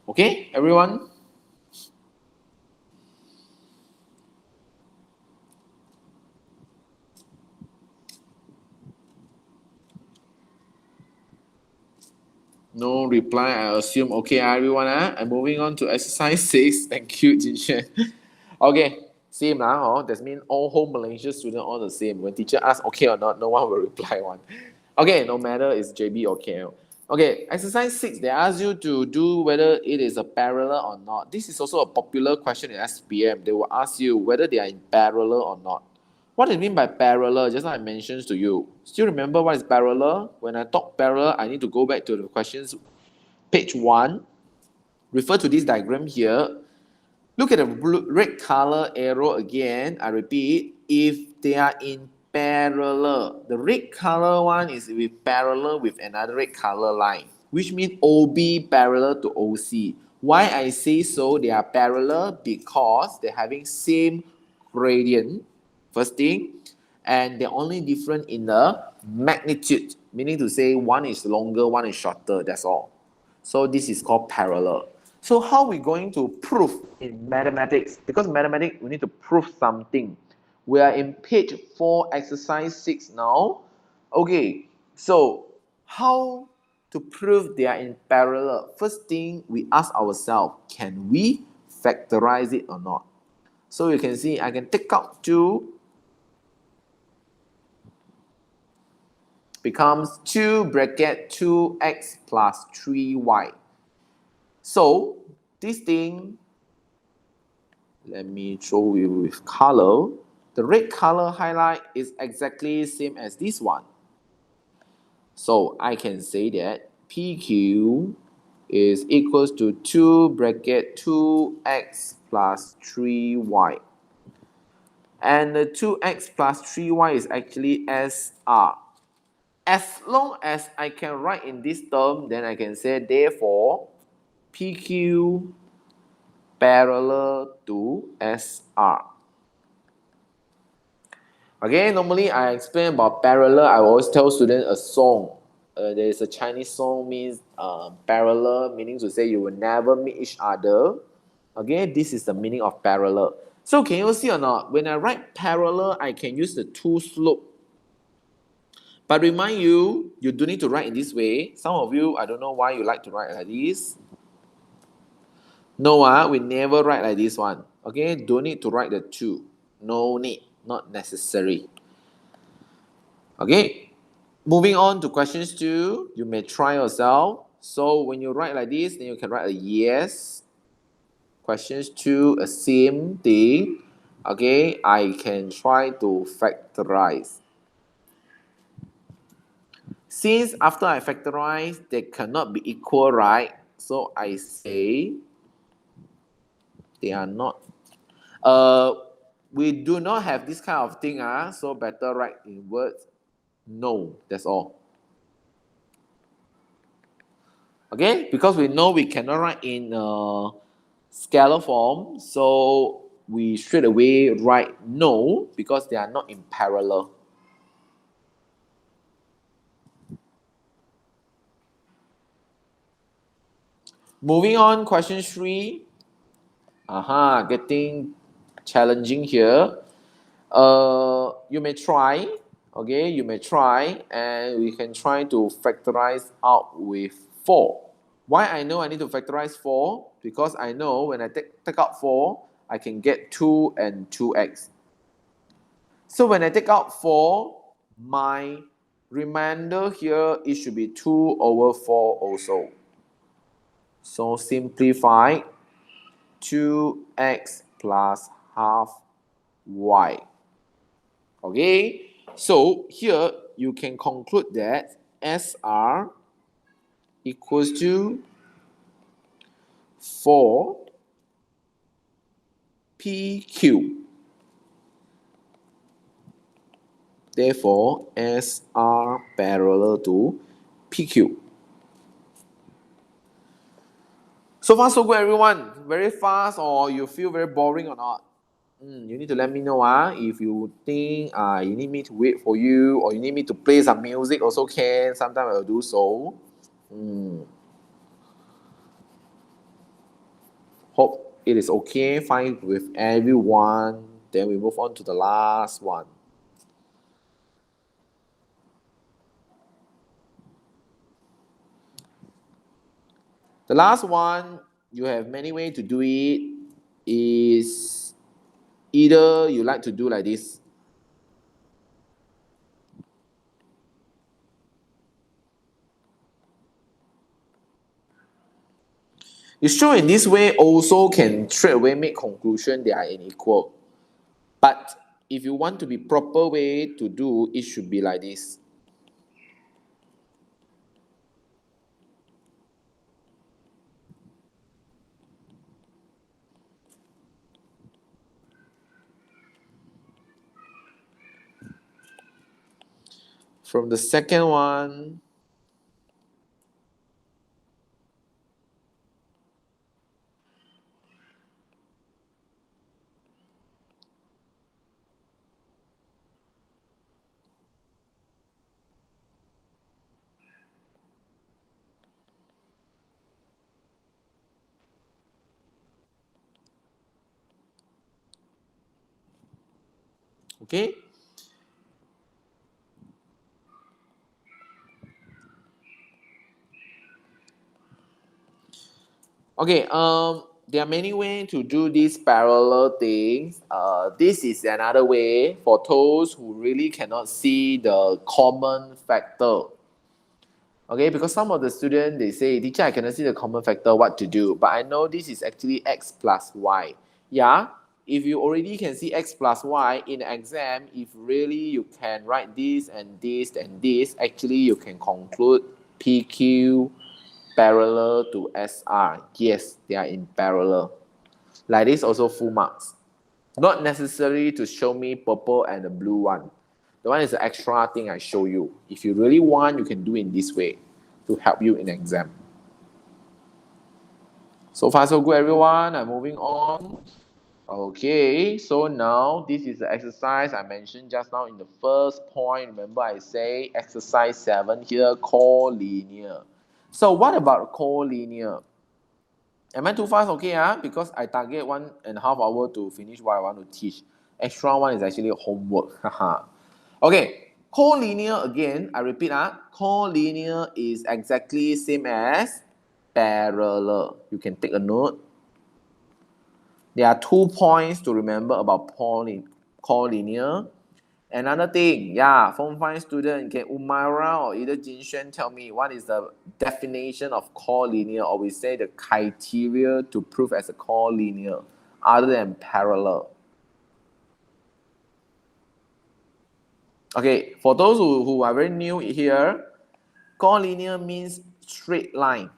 Okay, everyone? No reply, I assume. Okay, everyone. I'm moving on to exercise 6. Thank you, Jinshen. Okay, same lah. That means all whole Malaysia students all the same. When teacher asks okay or not, no one will reply one. Okay, no matter it's JB or KL. Okay, exercise 6, they ask you to do whether it is a parallel or not. This is also a popular question in SPM. They will ask you whether they are in parallel or not. What do you mean by parallel? Just like I mentioned to you. Still remember what is parallel? When I talk parallel, I need to go back to the questions, page 1. Refer to this diagram here. Look at the red color arrow again. I repeat, if they are in parallel, the red color one is with parallel with another red color line, which means OB parallel to OC. Why I say so? They are parallel because they're having same gradient, first thing, and they're only different in the magnitude, meaning to say one is longer, one is shorter, that's all. So this is called parallel. So how are we going to prove in mathematics? Because mathematics, we need to prove something. We are in page 4, exercise 6 now. Okay, so how to prove they are in parallel? First thing, we ask ourselves, can we factorize it or not? So you can see, I can take out 2, becomes 2 bracket 2x plus 3y. So this thing, let me show you with color. The red color highlight is exactly same as this one. So I can say that PQ is equals to 2 bracket 2x plus 3y. And the 2x plus 3y is actually SR. As long as I can write in this term, then I can say therefore PQ parallel to SR. Okay, normally I explain about parallel, I always tell students a song. There is a Chinese song means parallel, meaning to say you will never meet each other. Okay, this is the meaning of parallel. So can you see or not? When I write parallel, I can use the two slope. But remind you, you do need to write in this way. Some of you, I don't know why you like to write like this. No, we never write like this one. Okay, don't need to write the two. No need, not necessary. Okay, moving on to questions 2. You may try yourself. So when you write like this, then you can write a yes. Questions 2, a same thing. Okay, I can try to factorize. Since after I factorize, they cannot be equal, right? So I say they are not. Uh, we do not have this kind of thing, so better write in words. No, that's all. Okay, because we know we cannot write in scalar form, so we straight away write no because they are not in parallel. Moving on, question 3. Getting challenging here. You may try, okay, you may try, and we can try to factorize out with 4. Why I know I need to factorize 4? Because I know when I take out 4, I can get 2 and 2x. So when I take out 4, my remainder here, it should be 2 over 4 also. So simplify 2x plus half y. Okay, so here you can conclude that SR equals to 4PQ. Therefore, SR parallel to PQ. So far, so good, everyone. Very fast, or you feel very boring or not? You need to let me know. If you think you need me to wait for you, or you need me to play some music, also can. Sometimes I will do so. Hope it is okay, fine with everyone. Then we move on to the last one. The last one, you have many ways to do it. Is either you like to do like this. You show in this way also can straight away make conclusion they are unequal. But if you want to be proper way to do, it should be like this. From the second one, okay? Okay, there are many ways to do these parallel things. This is another way for those who really cannot see the common factor. Okay, because some of the students, they say, teacher, I cannot see the common factor, what to do? But I know this is actually x plus y. Yeah, if you already can see x plus y in the exam, if really you can write this and this and this, actually you can conclude PQ parallel to SR. Yes, they are in parallel. Like this also full marks. Not necessary to show me purple and the blue one. The one is the extra thing I show you. If you really want, you can do in this way to help you in exam. So far so good, everyone. I'm moving on. Okay, so now this is the exercise I mentioned just now in the first point. Remember I say exercise 7 here, collinear. So what about collinear? Am I too fast? Okay, because I target 1.5 hours to finish what I want to teach. Extra one is actually homework. Okay, collinear again, I repeat, collinear is exactly same as parallel. You can take a note. There are 2 points to remember about collinear. Another thing, Form 5 student, can Umaira or either Jinshen tell me what is the definition of collinear, or we say the criteria to prove as a collinear other than parallel? Okay, for those who are very new here, collinear means straight line.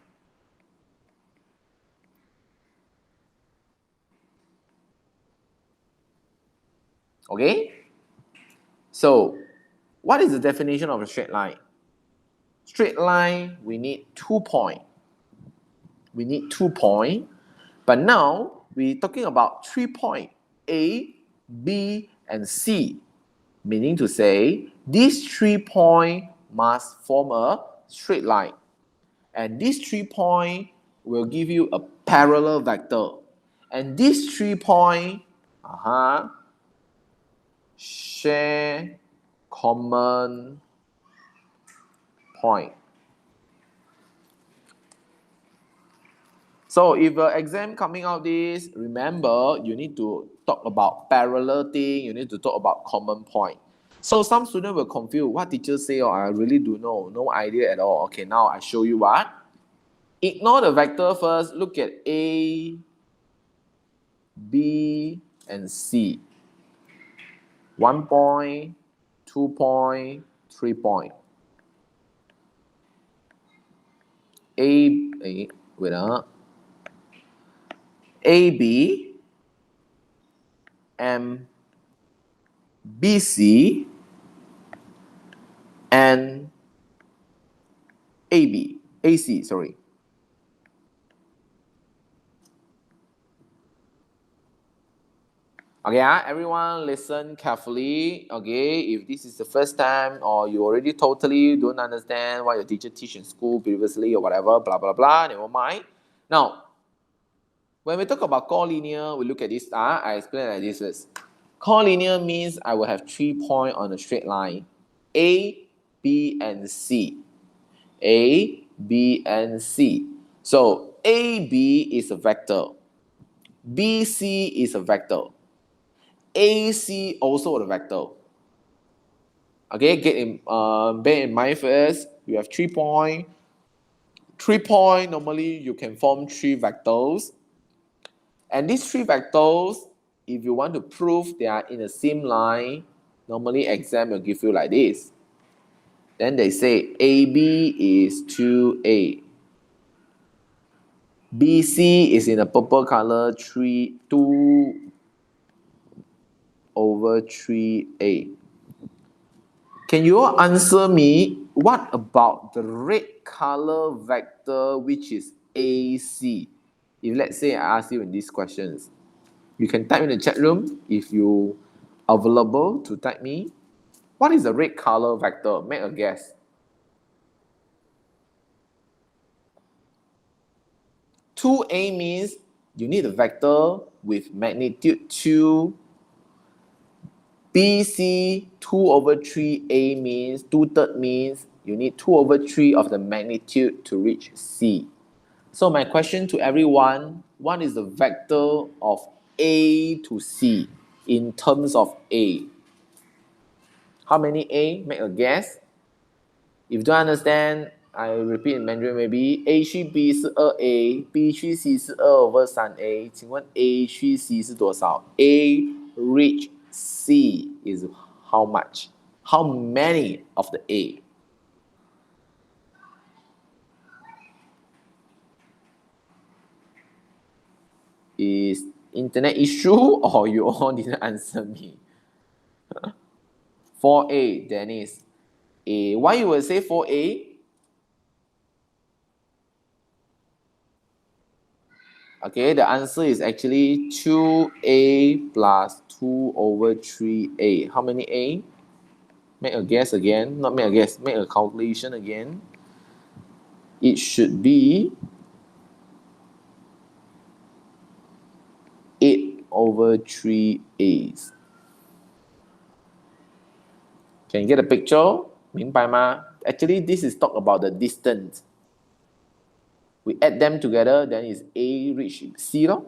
Okay? So, what is the definition of a straight line? Straight line, we need 2 points. We need 2 points. But now we're talking about 3 points, A, B, and C. Meaning to say, these 3 points must form a straight line. And these 3 points will give you a parallel vector. And these 3 points share common point. So if the exam coming out this, remember you need to talk about parallel thing, you need to talk about common point. So some students will confuse what teachers say, or I really do know, no idea at all. Okay, now I show you what. Ignore the vector first, look at A, B, and C. 1 point, 2 point, 3 point. Wait AB, M, BC, and AC, sorry. Okay, everyone listen carefully. Okay, if this is the first time or you already totally don't understand what your teacher teach in school previously or whatever, blah, blah, blah, never mind. Now, when we talk about collinear, we look at this. I explain like this first. Collinear means I will have 3 points on a straight line. A, B, and C. A, B, and C. So, AB is a vector. BC is a vector. AC also a vector. Okay, bear in mind first, you have 3 points. 3 points, normally you can form 3 vectors. And these 3 vectors, if you want to prove they are in the same line, normally exam will give you like this. Then they say AB is 2A. BC is in a purple color, 2 over 3A. Can you answer me, what about the red color vector which is AC? If let's say I ask you in these questions, you can type in the chat room if you are available to type me. What is the red color vector? Make a guess. 2A means you need a vector with magnitude 2. BC 2 over 3A means 2/3 means you need 2 over 3 of the magnitude to reach C. So my question to everyone, what is the vector of A to C in terms of A? How many A? Make a guess. If you don't understand, I repeat in Mandarin maybe A 去 B 是 2A, B 去 C 是2 over 3A. 请问 A 去 C 是多少？ A reach C is how much? How many of the A? Is internet issue or you all didn't answer me? 4A, Dennis. A. Why you will say 4A? Okay, the answer is actually 2A plus 2 over 3A. How many A? Make a guess again. Not make a guess, make a calculation again. It should be over 3A's. Can you get a picture? 明白吗? Actually, this is talk about the distance. We add them together, then it's A reach C, lor.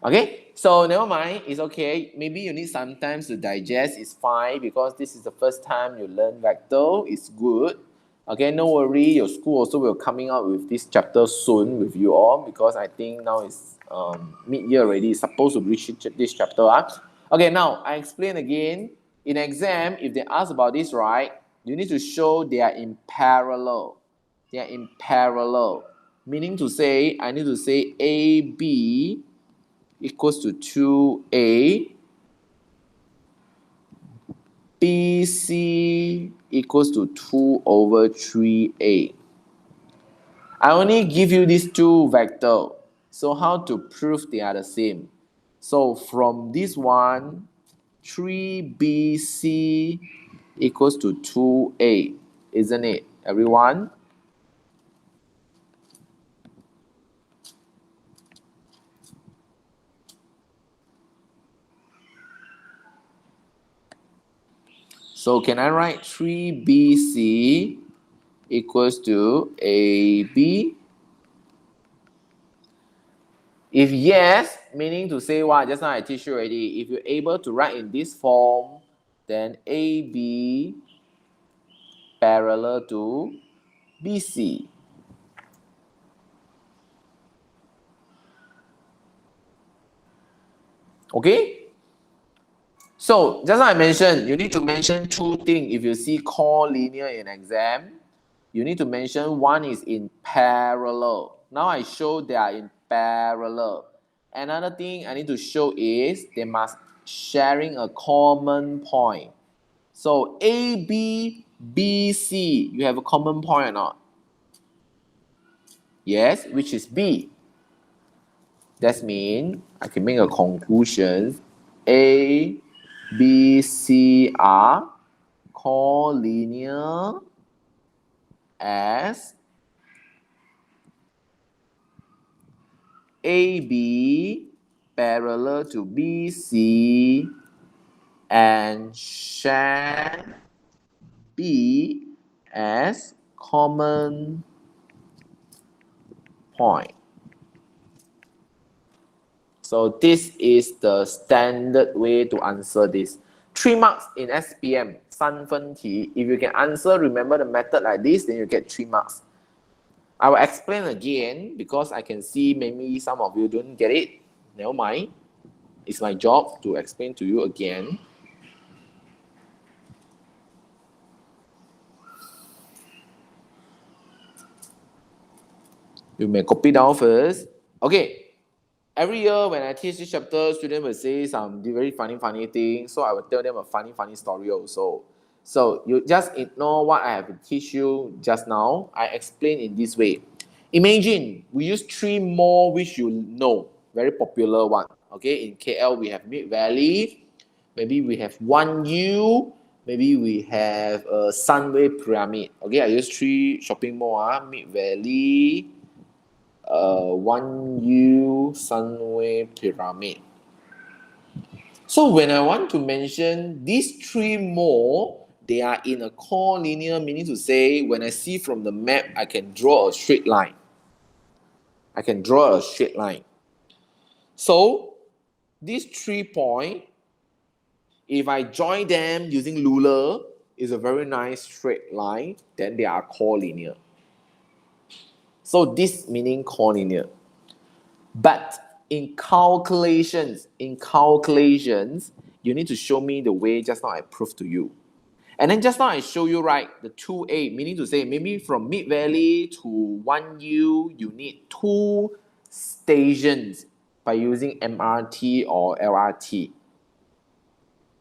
Okay, so never mind, it's okay. Maybe you need some time to digest, it's fine because this is the first time you learn vector, it's good. Okay, no worry, your school also will coming out with this chapter soon with you all because I think now it's mid-year already, it's supposed to reach this chapter. Okay, now I explain again. In exam, if they ask about this, right, you need to show they are in parallel. They are in parallel. Meaning to say, I need to say AB equals to 2A, BC equals to 2 over 3A. I only give you these two vectors. So how to prove they are the same? So from this one, 3BC equals to 2A, isn't it, everyone? So can I write 3BC equals to AB? If yes, meaning to say what? Just now I teach you already. If you're able to write in this form, then AB parallel to BC. Okay? So, just like I mentioned, you need to mention two things. If you see collinear in exam, you need to mention one is in parallel. Now I show they are in parallel. Another thing I need to show is they must sharing a common point. So A, B, B, C, you have a common point or not? Yes, which is B. That means I can make a conclusion. A, B, C are collinear as AB parallel to BC and share B as common point. So this is the standard way to answer this. 3 marks in SPM, 三分题. If you can answer, remember the method like this, then you get 3 marks. I will explain again because I can see maybe some of you don't get it. Never mind. It's my job to explain to you again. You may copy down first. Okay. Every year when I teach this chapter, students will say some very funny things. So I will tell them a funny story also. So you just ignore what I have to teach you just now. I explain in this way. Imagine we use 3 more which you know, very popular one. Okay, in KL we have Mid Valley, maybe we have 1U, maybe we have a Sunway Pyramid. Okay, I use 3 shopping mall, Mid Valley, 1U, Sunway Pyramid. So when I want to mention these 3 more, they are in a collinear, meaning to say when I see from the map, I can draw a straight line. I can draw a straight line. So these 3 points, if I join them using ruler, is a very nice straight line, then they are collinear. So this meaning collinear. But in calculations, you need to show me the way just now I proved to you. And then just now I show you, right, the 2A, meaning to say maybe from Mid Valley to 1U, you need 2 stations by using MRT or LRT.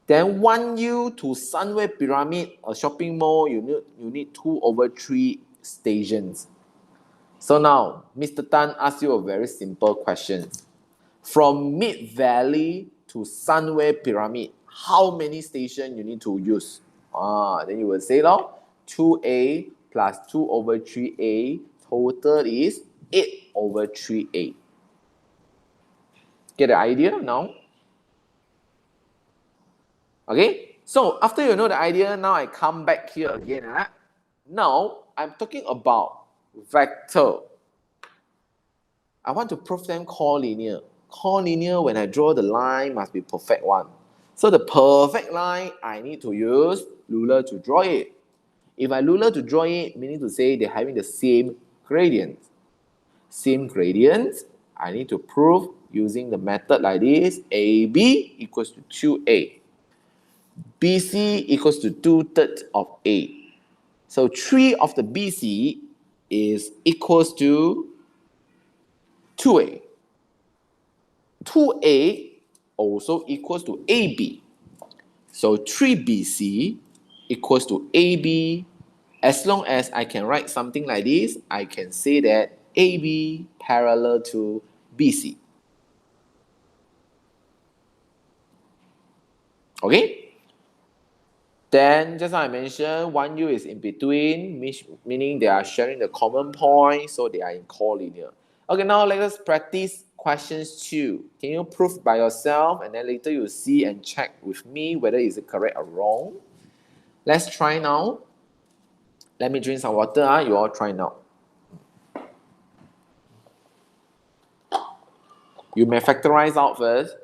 Then 1U to Sunway Pyramid, a shopping mall, you need 2 over 3 stations. So now, Mr. Tan asks you a very simple question. From Mid Valley to Sunway Pyramid, how many stations you need to use? Then you will say, 2A plus 2 over 3A, total is 8 over 3A. Get the idea now? Okay, so after you know the idea, now I come back here again. Now I'm talking about vector. I want to prove them collinear. Collinear, when I draw the line, must be perfect one. So the perfect line, I need to use ruler to draw it. If I ruler to draw it, meaning to say they're having the same gradient. Same gradient, I need to prove using the method like this. AB equals to 2A. BC equals to 2/3 of A. So 3 of the BC is equals to 2A. 2A also equals to AB. So 3BC equals to AB. As long as I can write something like this, I can say that AB parallel to BC. Okay? Then, just like I mentioned, 1U is in between, meaning they are sharing the common point, so they are in collinear. Okay, now let us practice questions 2. Can you prove by yourself, and then later you see and check with me whether is it correct or wrong? Let's try now. Let me drink some water. You all try now. You may factorize out first.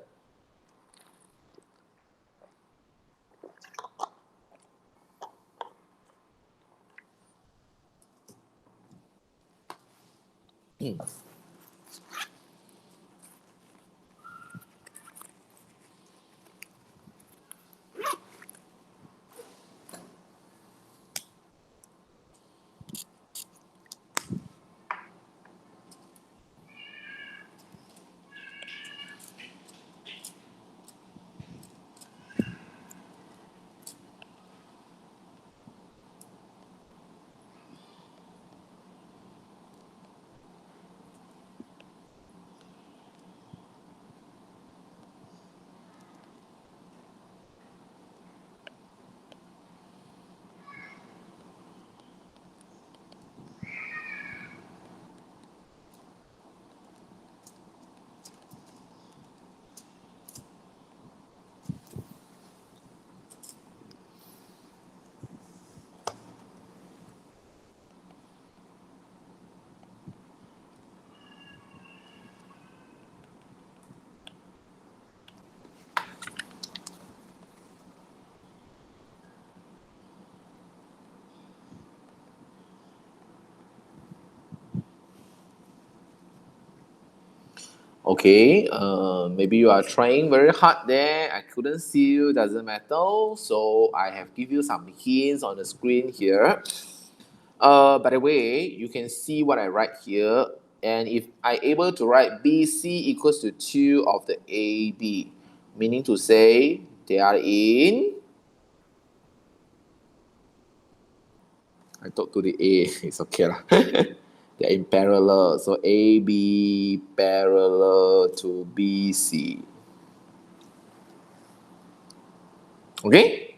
Okay, maybe you are trying very hard there. I couldn't see you, doesn't matter. So I have give you some hints on the screen here. By the way, you can see what I write here. And if I able to write BC equals to 2 of the AB, meaning to say they are in, I talk to the A, it's okay lah. They're in parallel. So AB parallel to BC. Okay?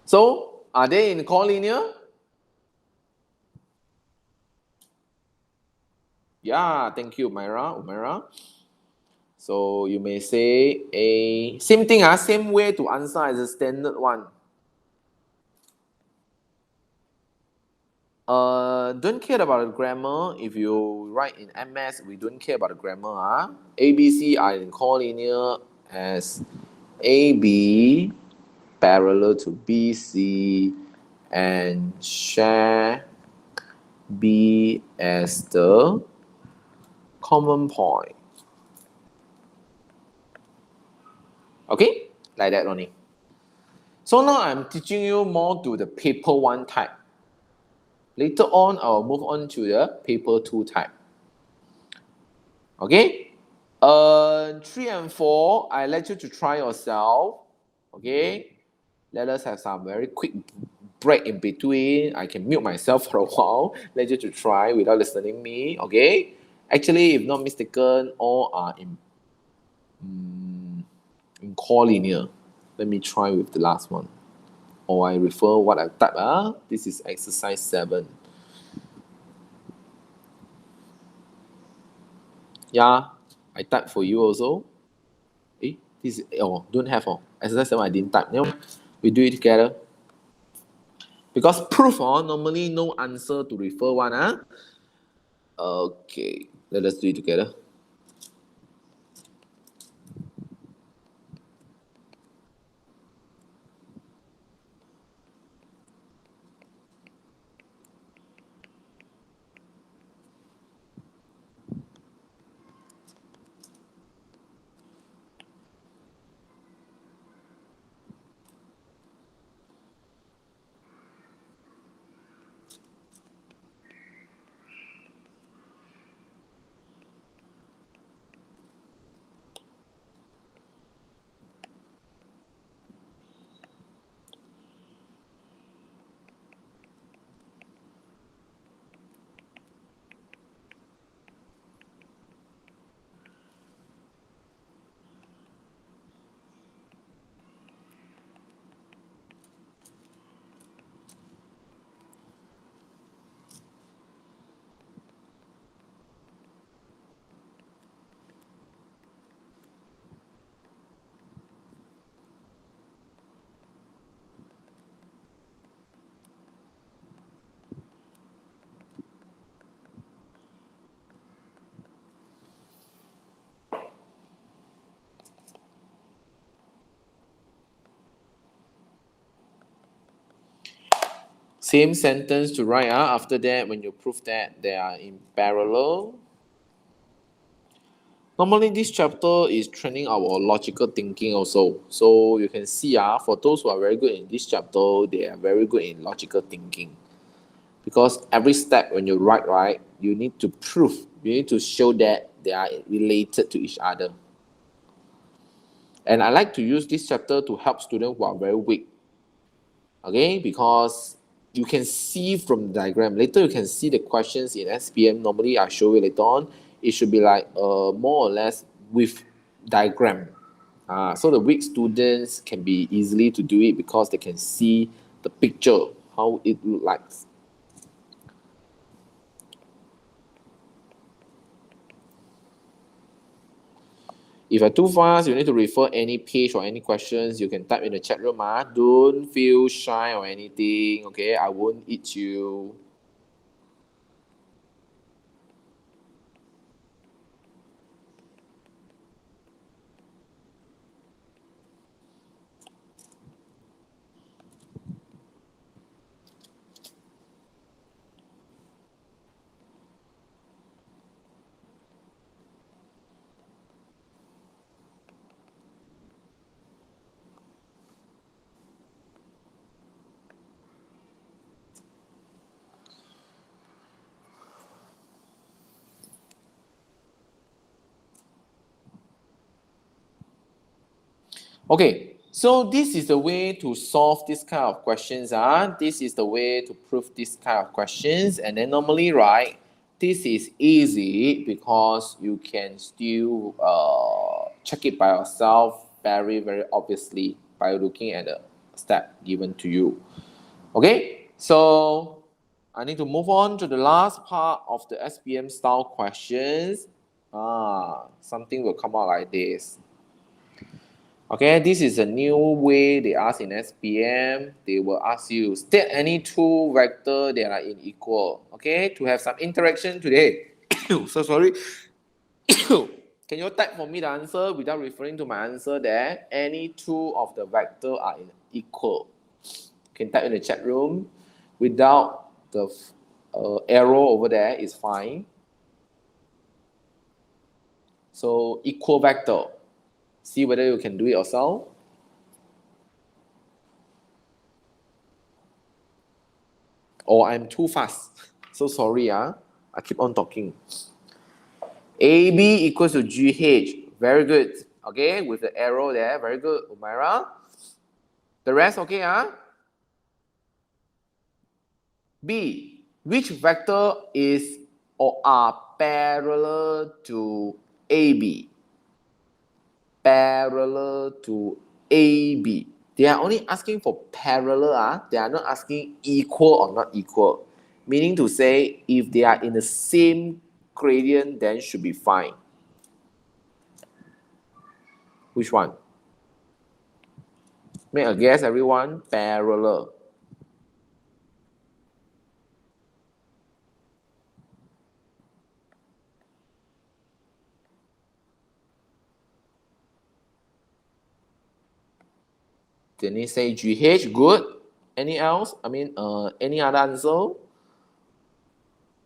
So, are they in collinear? Yeah, thank you, Umaira. So, you may say a same thing, same way to answer as a standard one. Don't care about the grammar. If you write in MS, we don't care about the grammar. ABC are in collinear as AB parallel to BC and share B as the common point. Okay? Like that only. So now I'm teaching you more to the paper 1 type. Later on, I'll move on to the paper 2 type. Okay? 3 and 4, I let you to try yourself. Okay? Let us have some very quick break in between. I can mute myself for a while. Let you to try without listening me. Okay? Actually, if not mistaken, all are in collinear. Let me try with the last one. Or I refer what I type. This is exercise 7. Yeah, I type for you also. This don't have exercise 7 I didn't type. Now we do it together. Because proof normally no answer to refer one. Okay, let us do it together. Same sentence to write. After that, when you prove that they are in parallel. Normally, this chapter is training our logical thinking also. So you can see for those who are very good in this chapter, they are very good in logical thinking. Because every step when you write, right, you need to prove, you need to show that they are related to each other. And I like to use this chapter to help students who are very weak. Okay, because you can see from the diagram. Later you can see the questions in SPM. Normally I show you later on. It should be like more or less with diagram. So the weak students can be easily to do it because they can see the picture, how it looks like. If you're too fast, you need to refer any page or any questions, you can type in the chat room. Don't feel shy or anything, okay? I won't eat you. Okay, so this is the way to solve this kind of questions. This is the way to prove this kind of questions. And then normally, right, this is easy because you can still check it by yourself very, very obviously by looking at the step given to you. Okay, so I need to move on to the last part of the SPM style questions. Something will come out like this. Okay, this is a new way they ask in SPM. They will ask you, state any two vectors that are unequal. Okay, to have some interaction today. So sorry. Can you type for me the answer without referring to my answer there? Any two of the vectors are equal. You can type in the chat room without the arrow over there is fine. So equal vector. See whether you can do it yourself. Or I'm too fast. So sorry, I keep on talking. AB equals to GH. Very good. Okay, with the arrow there. Very good, Umaira. The rest okay, B. Which vector is or are parallel to AB? Parallel to AB. They are only asking for parallel. They are not asking equal or not equal. Meaning to say, if they are in the same gradient, then should be fine. Which one? Make a guess, everyone. Parallel. Denise say GH, good. Any else? Any other answer?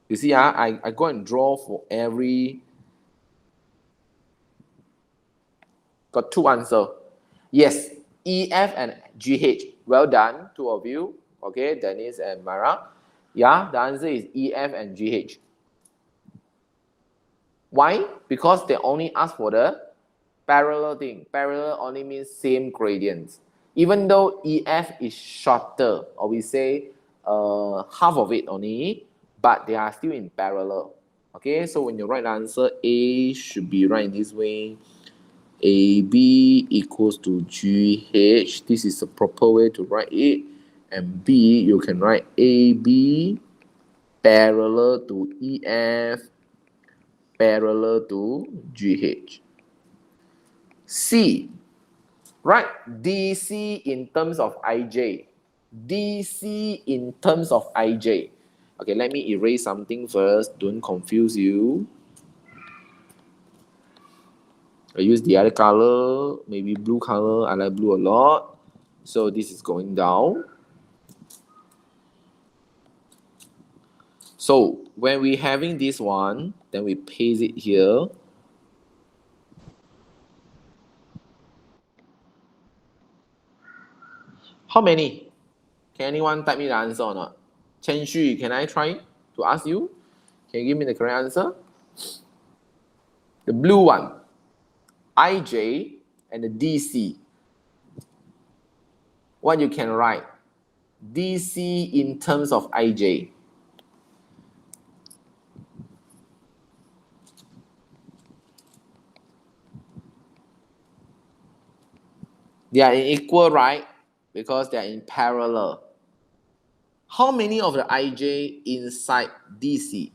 You see, I go and draw for every. Got two answer. Yes, EF and GH. Well done, two of you. Okay, Denise and Mara. Yeah, the answer is EF and GH. Why? Because they only ask for the parallel thing. Parallel only means same gradients. Even though EF is shorter, or we say half of it only, but they are still in parallel. Okay, so when you write the answer, A should be right this way. AB equals to GH. This is the proper way to write it. And B, you can write AB parallel to EF parallel to GH. C, write DC in terms of IJ. DC in terms of IJ. Okay, let me erase something first. Don't confuse you. I use the other color, maybe blue color. I like blue a lot. So this is going down. So when we're having this one, then we paste it here. How many? Can anyone type me the answer or not? Chen Xu, can I try to ask you? Can you give me the correct answer? The blue one, IJ and the DC. What you can write? DC in terms of IJ. They are in equal, right? Because they are in parallel. How many of the IJ inside DC?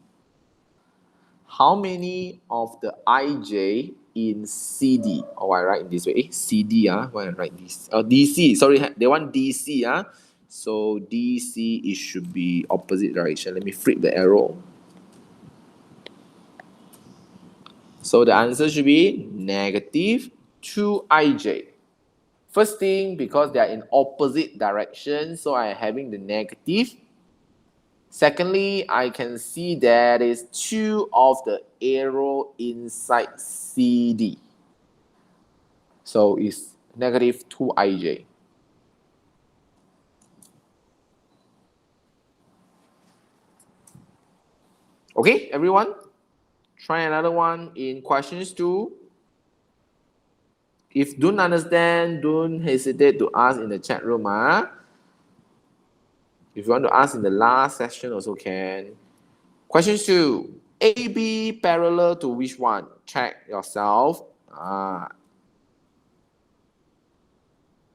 How many of the IJ in CD? Oh, I write in this way. CD, why I write this? DC, sorry, they want DC, So DC, it should be opposite direction. Let me flip the arrow. So the answer should be negative 2IJ. First thing, because they are in opposite direction, so I am having the negative. Secondly, I can see there is 2 of the arrow inside CD. So it's negative 2IJ. Okay, everyone? Try another one in questions 2. If don't understand, don't hesitate to ask in the chat room. If you want to ask in the last session also can. Question 2. AB parallel to which one? Check yourself.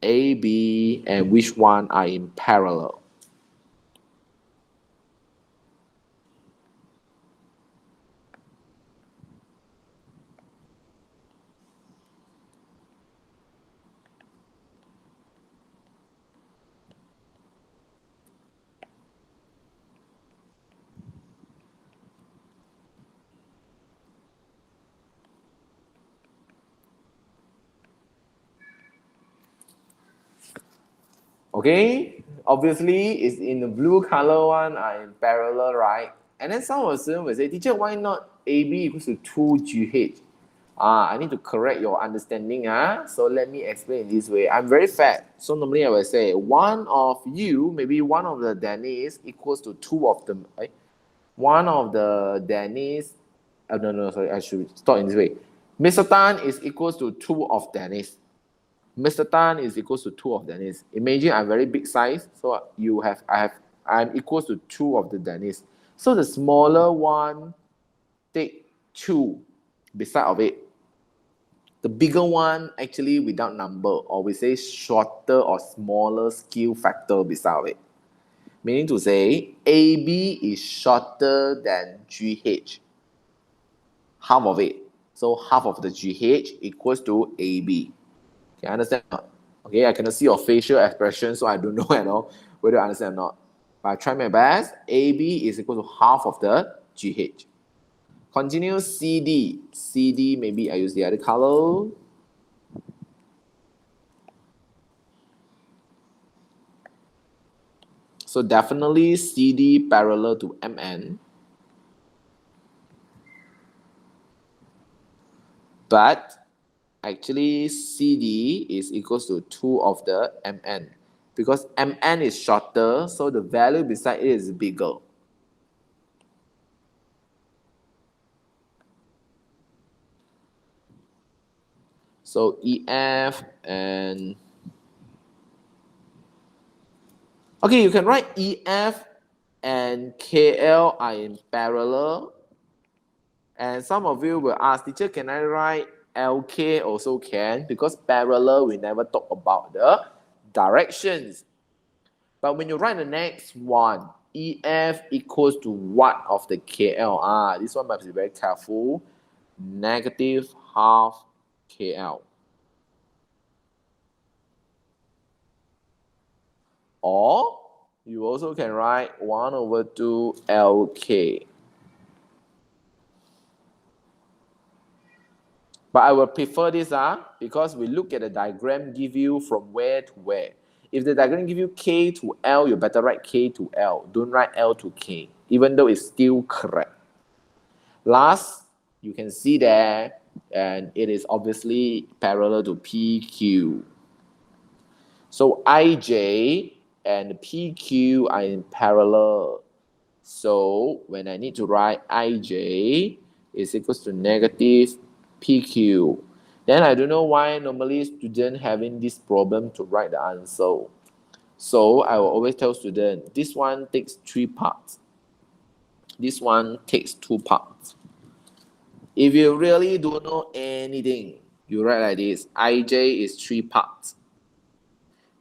AB and which one are in parallel? Okay, obviously it's in the blue color one are in parallel, right? And then some of the students will say, teacher, why not AB equals to 2GH? I need to correct your understanding. So let me explain this way. I'm very fat. So normally I will say one of you, maybe one of the Dennis equals to 2 of them. Right? One of the Dennis, no, sorry, I should start in this way. Mr. Tan is equals to 2 of Dennis. Mr. Tan is equals to 2 of Dennis. Imagine I'm very big size, so I'm equals to 2 of the Dennis. So the smaller one take 2 beside of it. The bigger one actually without number, or we say shorter or smaller scale factor beside of it. Meaning to say AB is shorter than GH. Half of it. So half of the GH equals to AB. Can you understand? Okay, I cannot see your facial expression, so I don't know at all whether you understand or not. But I try my best. AB is equal to half of the GH. Continue CD. CD, maybe I use the other color. So definitely CD parallel to MN. But actually CD is equals to 2 of the MN. Because MN is shorter, so the value beside it is bigger. So EF and... Okay, you can write EF and KL are in parallel. And some of you will ask, teacher, can I write LK? Also can, because parallel, we never talk about the directions. But when you write the next one, EF equals to what of the KL? This one must be very careful. Negative half KL. Or you also can write 1 over 2 LK. But I will prefer this because we look at the diagram, give you from where to where. If the diagram give you K to L, you better write K to L. Don't write L to K, even though it's still correct. Last, you can see there, and it is obviously parallel to PQ. So IJ and PQ are in parallel. So when I need to write IJ is equals to negative PQ, then I don't know why normally students having this problem to write the answer. So I will always tell students, this one takes 3 parts. This one takes 2 parts. If you really don't know anything, you write like this. IJ is 3 parts.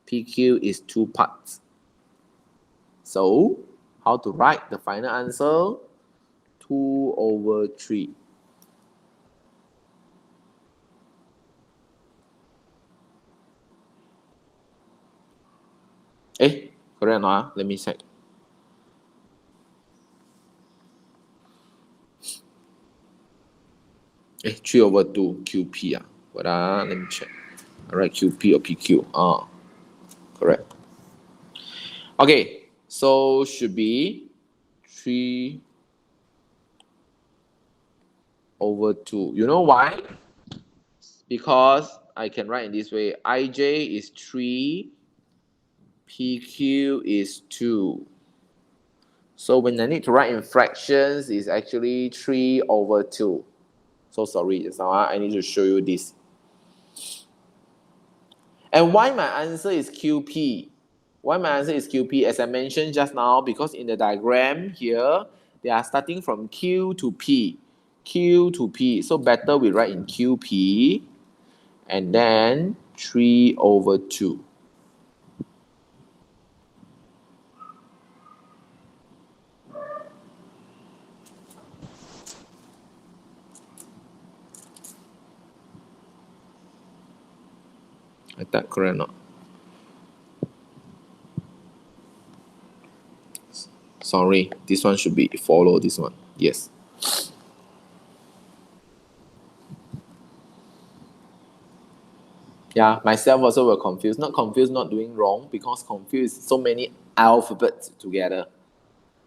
PQ is 2 parts. So how to write the final answer? 2 over 3. Correct or not? Let me check. Eh, 3 over 2 QP. What let me check. All right, QP or PQ. Correct. Okay, so should be 3 over 2. You know why? Because I can write in this way. IJ is 3, PQ is 2. So when I need to write in fractions, it's actually 3 over 2. So sorry, just now I need to show you this. And why my answer is QP? Why my answer is QP? As I mentioned just now, because in the diagram here, they are starting from Q to P. Q to P. So better we write in QP and then 3 over 2. Is that correct or not? Sorry, this one should be follow this one. Yes. Yeah, myself also were confused. Not confused, not doing wrong, because confused so many alphabets together.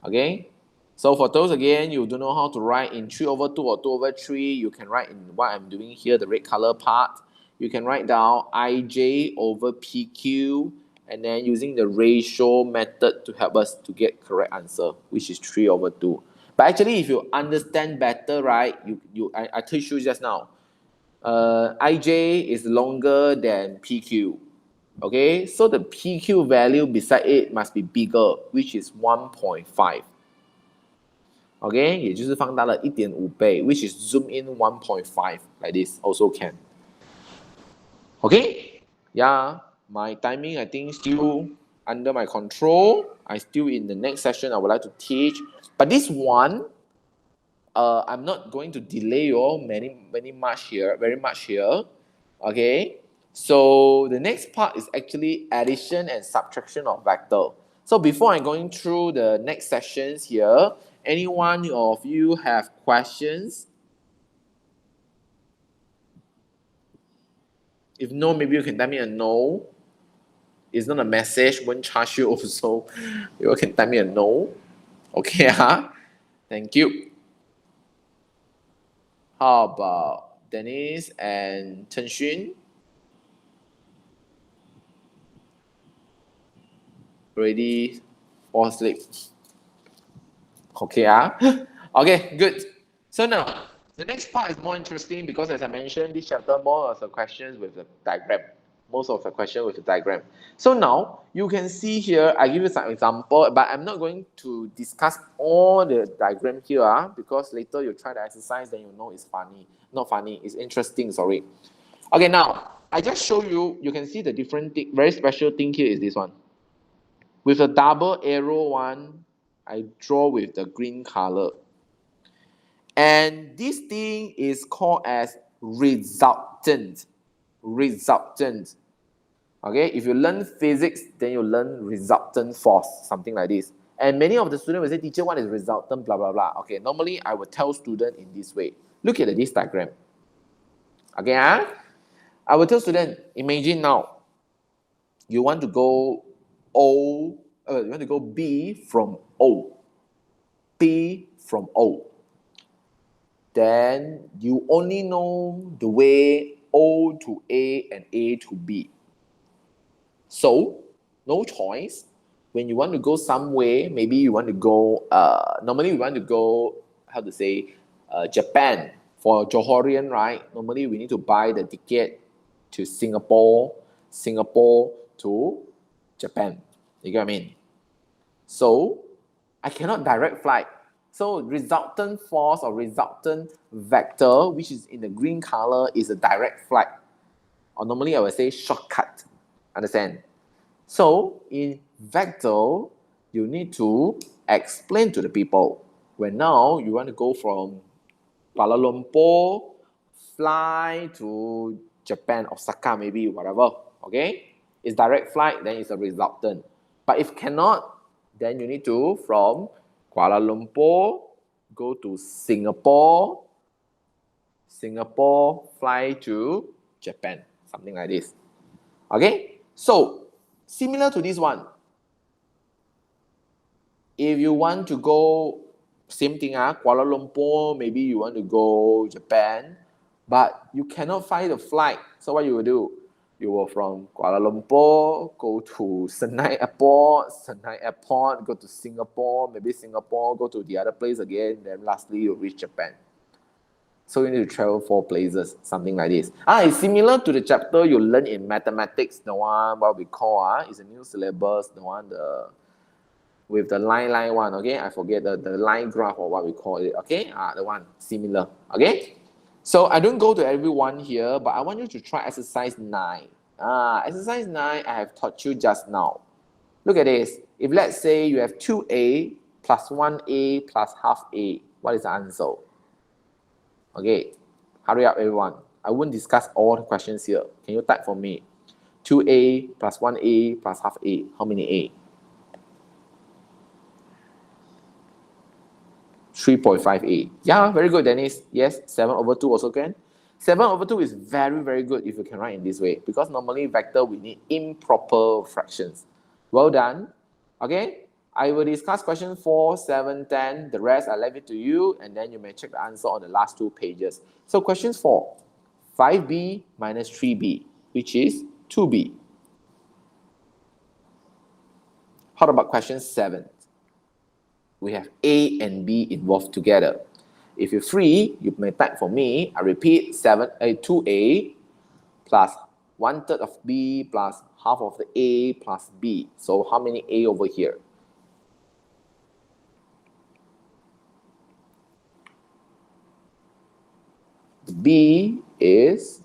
Okay? So for those again, you don't know how to write in 3 over 2 or 2 over 3, you can write in what I'm doing here, the red color part. You can write down IJ over PQ, and then using the ratio method to help us to get correct answer, which is 3 over 2. But actually, if you understand better, right, I teach you just now, IJ is longer than PQ. Okay, so the PQ value beside it must be bigger, which is 1.5. Okay, 也就是放大了1.5倍 which is zoom in 1.5 like this also can. Okay, yeah, my timing I think still under my control. I still in the next session I would like to teach, but this one I'm not going to delay you all very much here. Okay, So the next part is actually addition and subtraction of vector. So before I'm going through the next sessions here, any one of you have questions? If no, maybe you can tell me a no. It's not a message, won't charge you also. You can tell me a no. Okay, huh? Thank you. How about Dennis and Chen Xun? Ready for sleep? Okay, okay, good. So now, the next part is more interesting because as I mentioned, this chapter more of the questions with the diagram. Most of the question with the diagram. So now, you can see here, I give you some example, but I'm not going to discuss all the diagram here because later you try the exercise, then you know it's funny. Not funny, it's interesting, sorry. Okay, now, I just show you, you can see the different thing, very special thing here is this one. With a double arrow one, I draw with the green color. And this thing is called as resultant. Resultant. Okay, if you learn physics, then you learn resultant force, something like this. And many of the students will say, teacher, what is resultant, blah, blah, blah. Okay, normally I will tell students in this way. Look at this diagram. Okay, I will tell students, imagine now, you want to go you want to go B from O. B from O. Then you only know the way O to A and A to B. So, no choice. When you want to go somewhere, maybe you want to go, normally we want to go, how to say, Japan. For Johorian, right? Normally we need to buy the ticket to Singapore to Japan. You get what I mean? So, I cannot direct flight. So resultant force or resultant vector, which is in the green color, is a direct flight. Or normally I would say shortcut. Understand? So in vector, you need to explain to the people. When now you want to go from Kuala Lumpur, fly to Japan, Osaka maybe, whatever. Okay? It's direct flight, then it's a resultant. But if cannot, then you need to from Kuala Lumpur, go to Singapore, fly to Japan, something like this. Okay, so similar to this one, if you want to go, same thing, Kuala Lumpur, maybe you want to go Japan, but you cannot find the flight. So what you will do? You will from Kuala Lumpur, go to Senai Airport, go to Singapore, maybe Singapore, go to the other place again, then lastly you reach Japan. So you need to travel 4 places, something like this. It's similar to the chapter you learn in mathematics, the one what we call, is a new syllabus, the one with the line one, okay? I forget the line graph or what we call it, okay? The one, similar, okay? So I don't go to everyone here, but I want you to try exercise 9. Exercise 9, I have taught you just now. Look at this. If let's say you have 2A plus 1A plus half A, what is the answer? Okay, hurry up everyone. I won't discuss all the questions here. Can you type for me? 2A plus 1A plus half A. How many A? 3.5A. Yeah, very good, Dennis. Yes, 7/2 also can. 7/2 is very, very good if you can write in this way because normally vector we need improper fractions. Well done. Okay, I will discuss question 4, 7, 10. The rest I leave it to you and then you may check the answer on the last 2 pages. So question 4, 5B minus 3B, which is 2B. How about question 7? We have A and B involved together. If you're free, you may type for me. I repeat, 2A plus 1/3 of B plus half of the A plus B. So how many A over here? B is,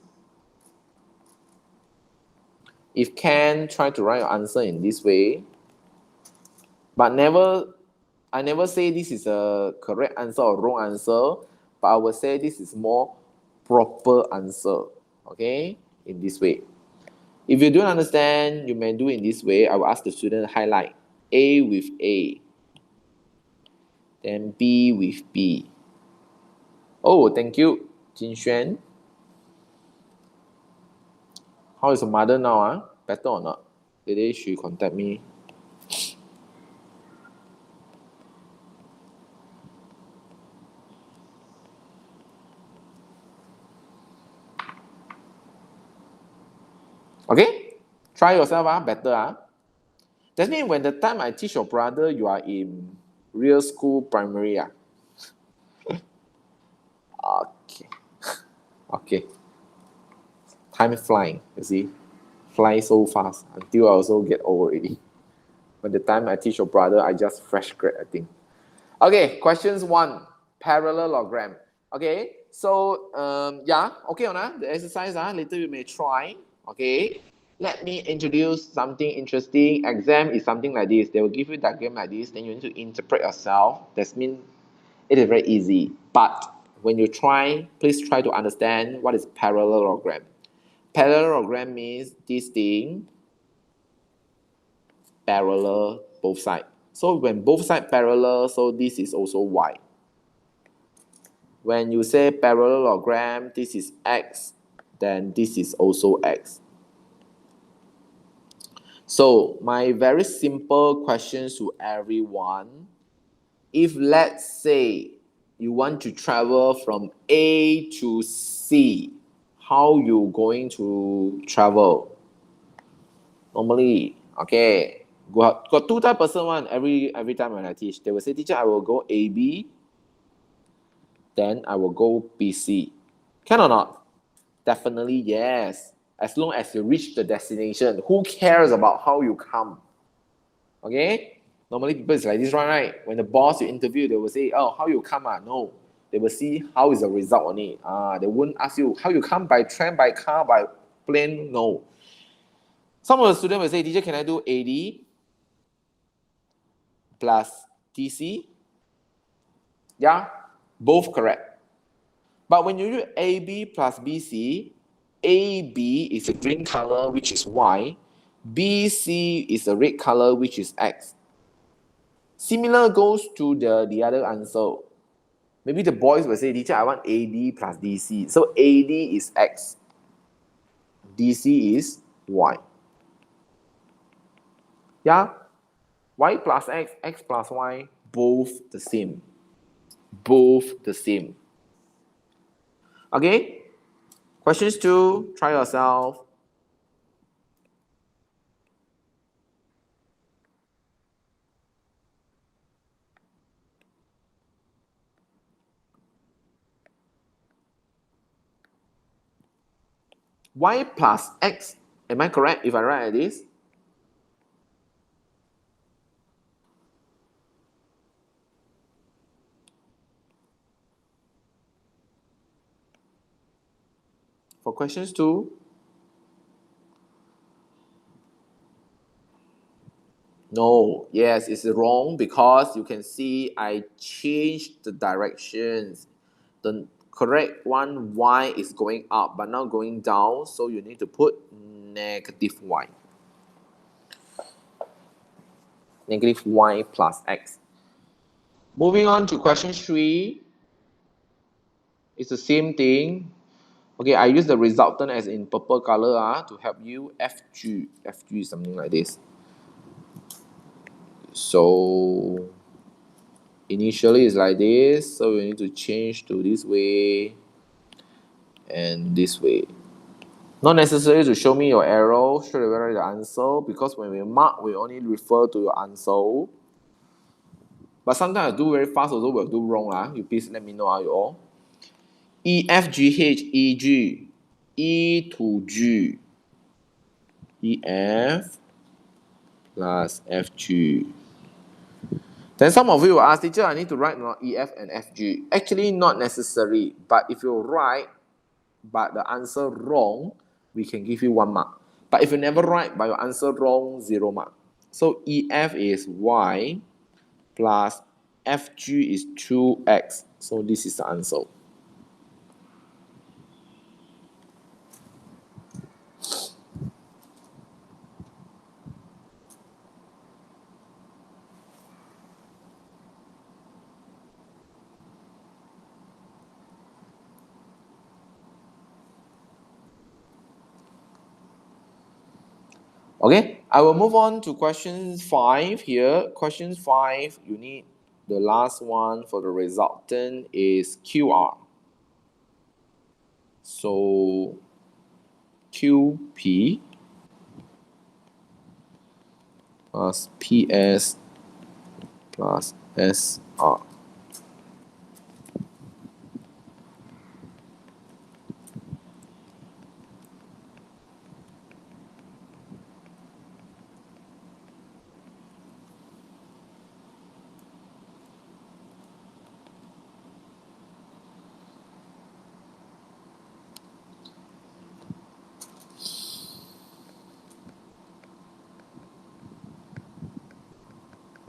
if can, try to write your answer in this way. But I never say this is a correct answer or wrong answer, but I will say this is more proper answer, okay, in this way. If you don't understand, you may do it in this way. I will ask the student to highlight A with A, then B with B. Oh, thank you, Jin Xuan. How is your mother now? Better or not? Today she contact me. Okay? Try yourself, better. That means when the time I teach your brother, you are in real school primary. Okay. Okay. Time flying, you see. Fly so fast until I also get old already. By the time I teach your brother, I just fresh grad, I think. Okay, questions one, parallelogram. Okay, so yeah, okay, the exercise, later you may try. Okay, let me introduce something interesting. Exam is something like this. They will give you diagram like this, then you need to interpret yourself. That means it is very easy. But when you try, please try to understand what is parallelogram. Parallelogram means this thing parallel both sides. So when both sides parallel, so this is also y. When you say parallelogram, this is x, then this is also x. So my very simple questions to everyone, if let's say you want to travel from A to C, how you going to travel? Normally, okay, got two type person one every time when I teach. They will say, teacher, I will go AB, then I will go BC. Can or not? Definitely yes. As long as you reach the destination, who cares about how you come? Okay? Normally people is like this one, right? When the boss you interview, they will say, oh, how you come? No. They will see how is the result on it. They won't ask you how you come by train, by car, by plane. No. Some of the students will say, teacher, can I do AD plus TC? Yeah, both correct. But when you do AB plus BC, AB is a green color, which is Y. BC is a red color, which is X. Similar goes to the other answer. Maybe the boys will say, teacher, I want AD plus DC. So AD is X. DC is Y. Yeah? Y plus X, X plus Y, both the same. Both the same. Okay? Questions two, try yourself. Y plus X, am I correct if I write like this? For questions two, no, yes, it's wrong because you can see I changed the directions. The correct one, Y is going up, but now going down, so you need to put negative Y. Negative Y plus X. Moving on to question three, it's the same thing. Okay, I use the resultant as in purple color to help you. FG. FG is something like this. So initially it's like this, so we need to change to this way and this way. Not necessary to show me your arrow, show the answer, because when we mark, we only refer to your answer. But sometimes I do very fast, also will do wrong. You please let me know, you all. E, F, G, H, E, G. E to G. E, F plus F, G. Then some of you will ask, teacher, I need to write E, F, and F, G. Actually, not necessary. But if you write, but the answer wrong, we can give you 1 mark. But if you never write, but your answer wrong, 0 mark. So EF is Y plus FG is 2X. So this is the answer. Okay, I will move on to question 5 here. Question 5, you need the last one for the resultant is QR. So QP plus PS plus SR.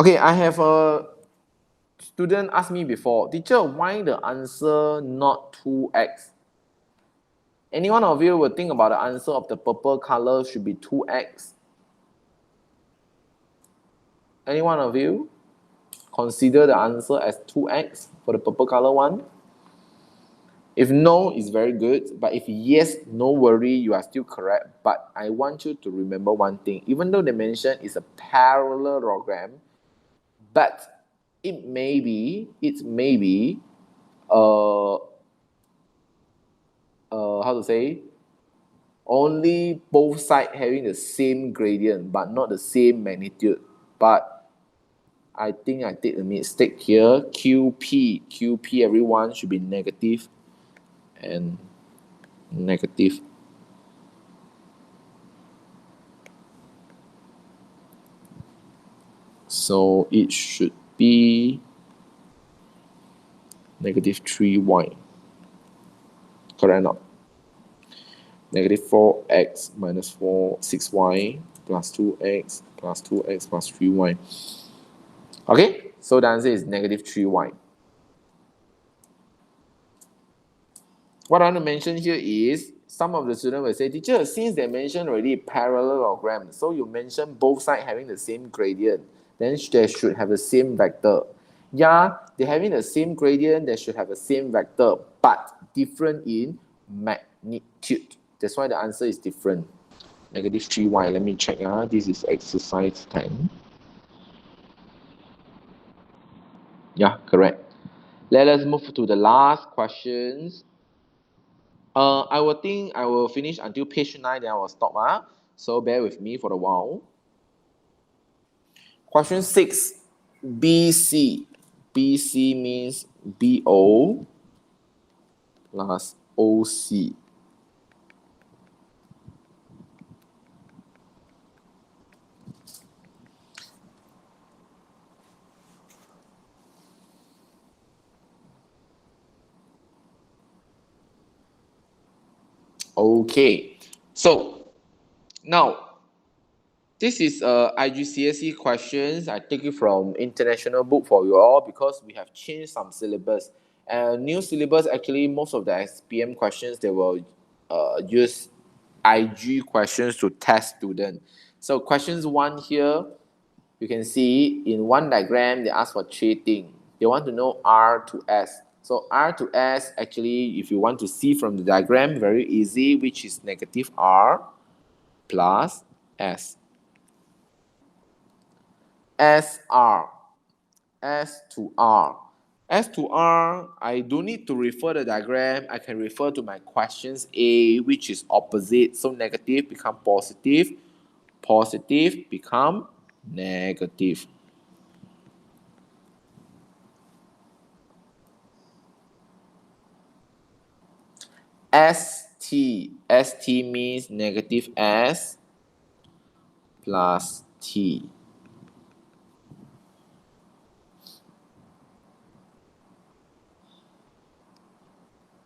Okay, I have a student ask me before, teacher, why the answer not 2x? Any one of you will think about the answer of the purple color should be 2x? Any one of you consider the answer as 2x for the purple color one? If no, it's very good. But if yes, no worry, you are still correct. But I want you to remember one thing. Even though they mention it's a parallelogram, but it may be, uh, how to say, only both sides having the same gradient, but not the same magnitude. But I think I did a mistake here. QP, everyone should be negative and negative. So it should be negative 3y. Correct or not? Negative 4x minus 6y plus 2x plus 2x plus 3y. Okay, so the answer is negative 3y. What I want to mention here is some of the students will say, teacher, since they mentioned already parallelogram, so you mentioned both sides having the same gradient, then they should have the same vector. Yeah, they're having the same gradient, they should have the same vector, but different in magnitude. That's why the answer is different. Negative 3y, let me check. This is exercise 10. Yeah, correct. Let us move to the last questions. I will think I will finish until page 9, then I will stop. So bear with me for a while. Question 6, BC. BC means BO plus OC. Okay, so now this is IGCSE questions. I take it from international book for you all because we have changed some syllabus. New syllabus, actually, most of the SPM questions, they will use IG questions to test students. So questions 1 here, you can see in one diagram, they ask for 3 things. They want to know R to S. So R to S, actually, if you want to see from the diagram, very easy, which is negative R plus S. SR, S to R. S to R, I don't need to refer the diagram. I can refer to my questions A, which is opposite. So negative become positive. Positive become negative. ST means negative S plus T.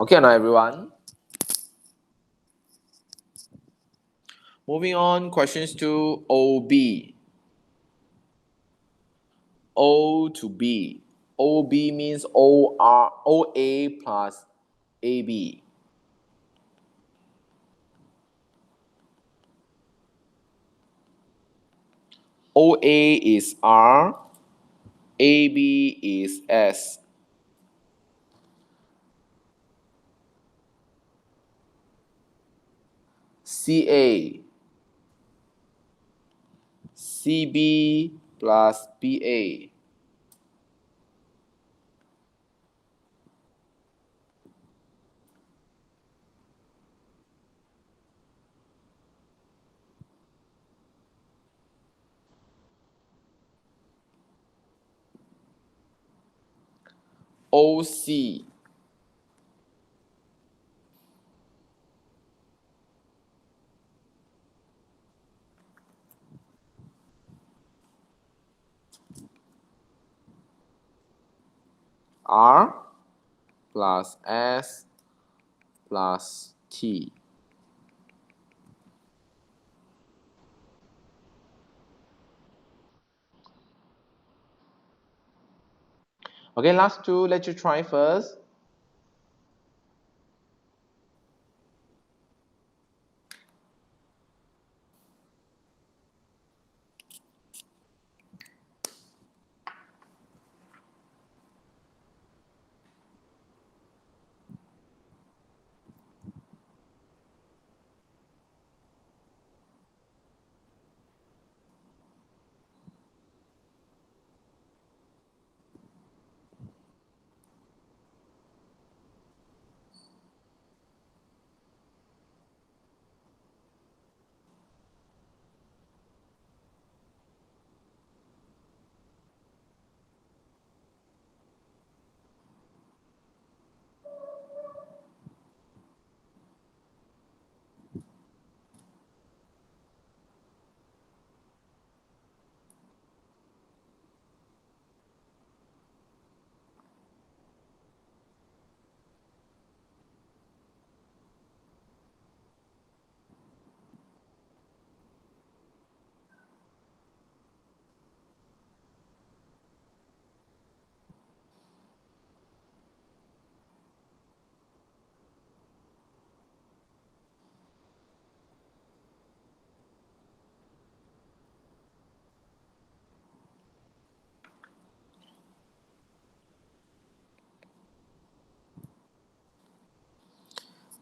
Okay, now everyone. Moving on, questions to OB. O to B. OB means OA plus AB. OA is R, AB is S. CA CB plus BA. OC R plus S plus T. Okay, last two, let you try first.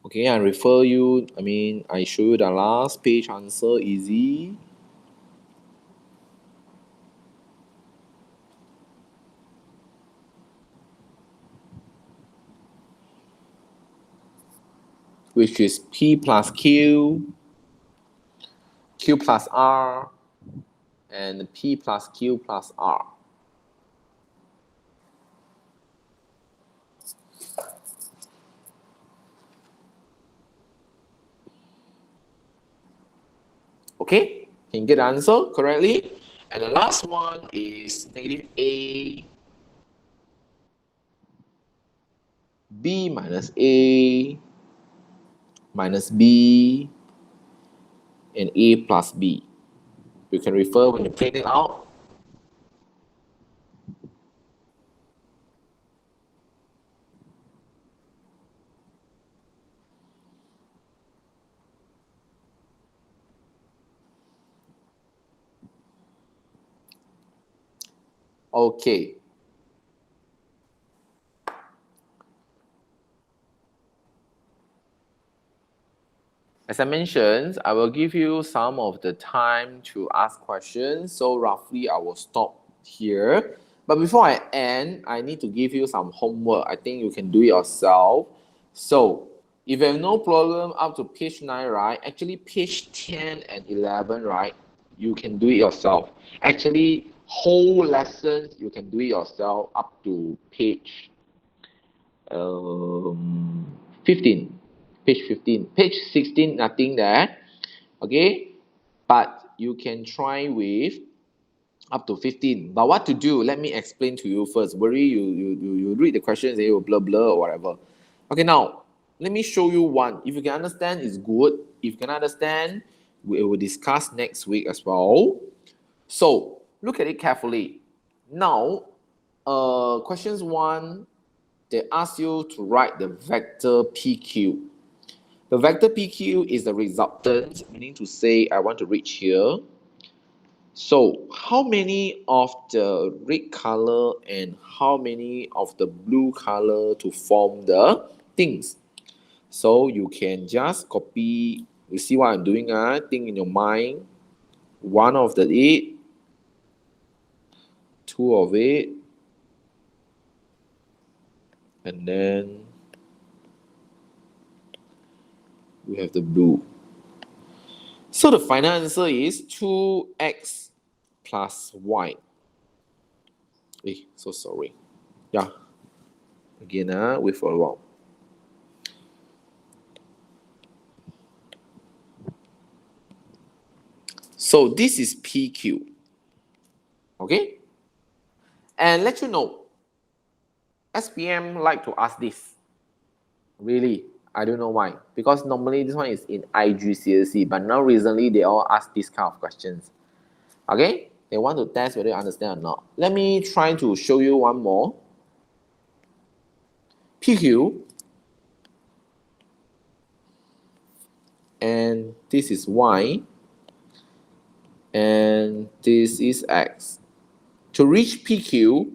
Okay, I refer you, I show you the last page answer, easy. Which is P plus Q, Q plus R, and P plus Q plus R. Okay, can you get the answer correctly? And the last one is negative A, B minus A, minus B, and A plus B. You can refer when you print it out. Okay. As I mentioned, I will give you some of the time to ask questions. So roughly I will stop here. But before I end, I need to give you some homework. I think you can do it yourself. So if you have no problem up to page 9, right? Actually page 10 and 11, right? You can do it yourself. Actually, whole lessons, you can do it yourself up to page 15. Page 15. Page 16, nothing there. Okay? But you can try with up to 15. But what to do? Let me explain to you first. Worry, you read the questions and you blah blah or whatever. Okay, now let me show you one. If you can understand, it's good. If you can understand, we will discuss next week as well. So look at it carefully. Now, questions one, they ask you to write the vector PQ. The vector PQ is the resultant, meaning to say I want to reach here. So how many of the red color and how many of the blue color to form the things? So you can just copy, you see what I'm doing, think in your mind, one of the eight, two of it, and then we have the blue. So the final answer is 2x plus y. So sorry. Yeah. Again, wait for a while. So this is PQ. Okay? And let you know, SPM like to ask this. Really, I don't know why. Because normally this one is in IGCSE, but now recently they all ask this kind of questions. Okay? They want to test whether you understand or not. Let me try to show you one more. PQ. And this is Y. And this is X. To reach PQ,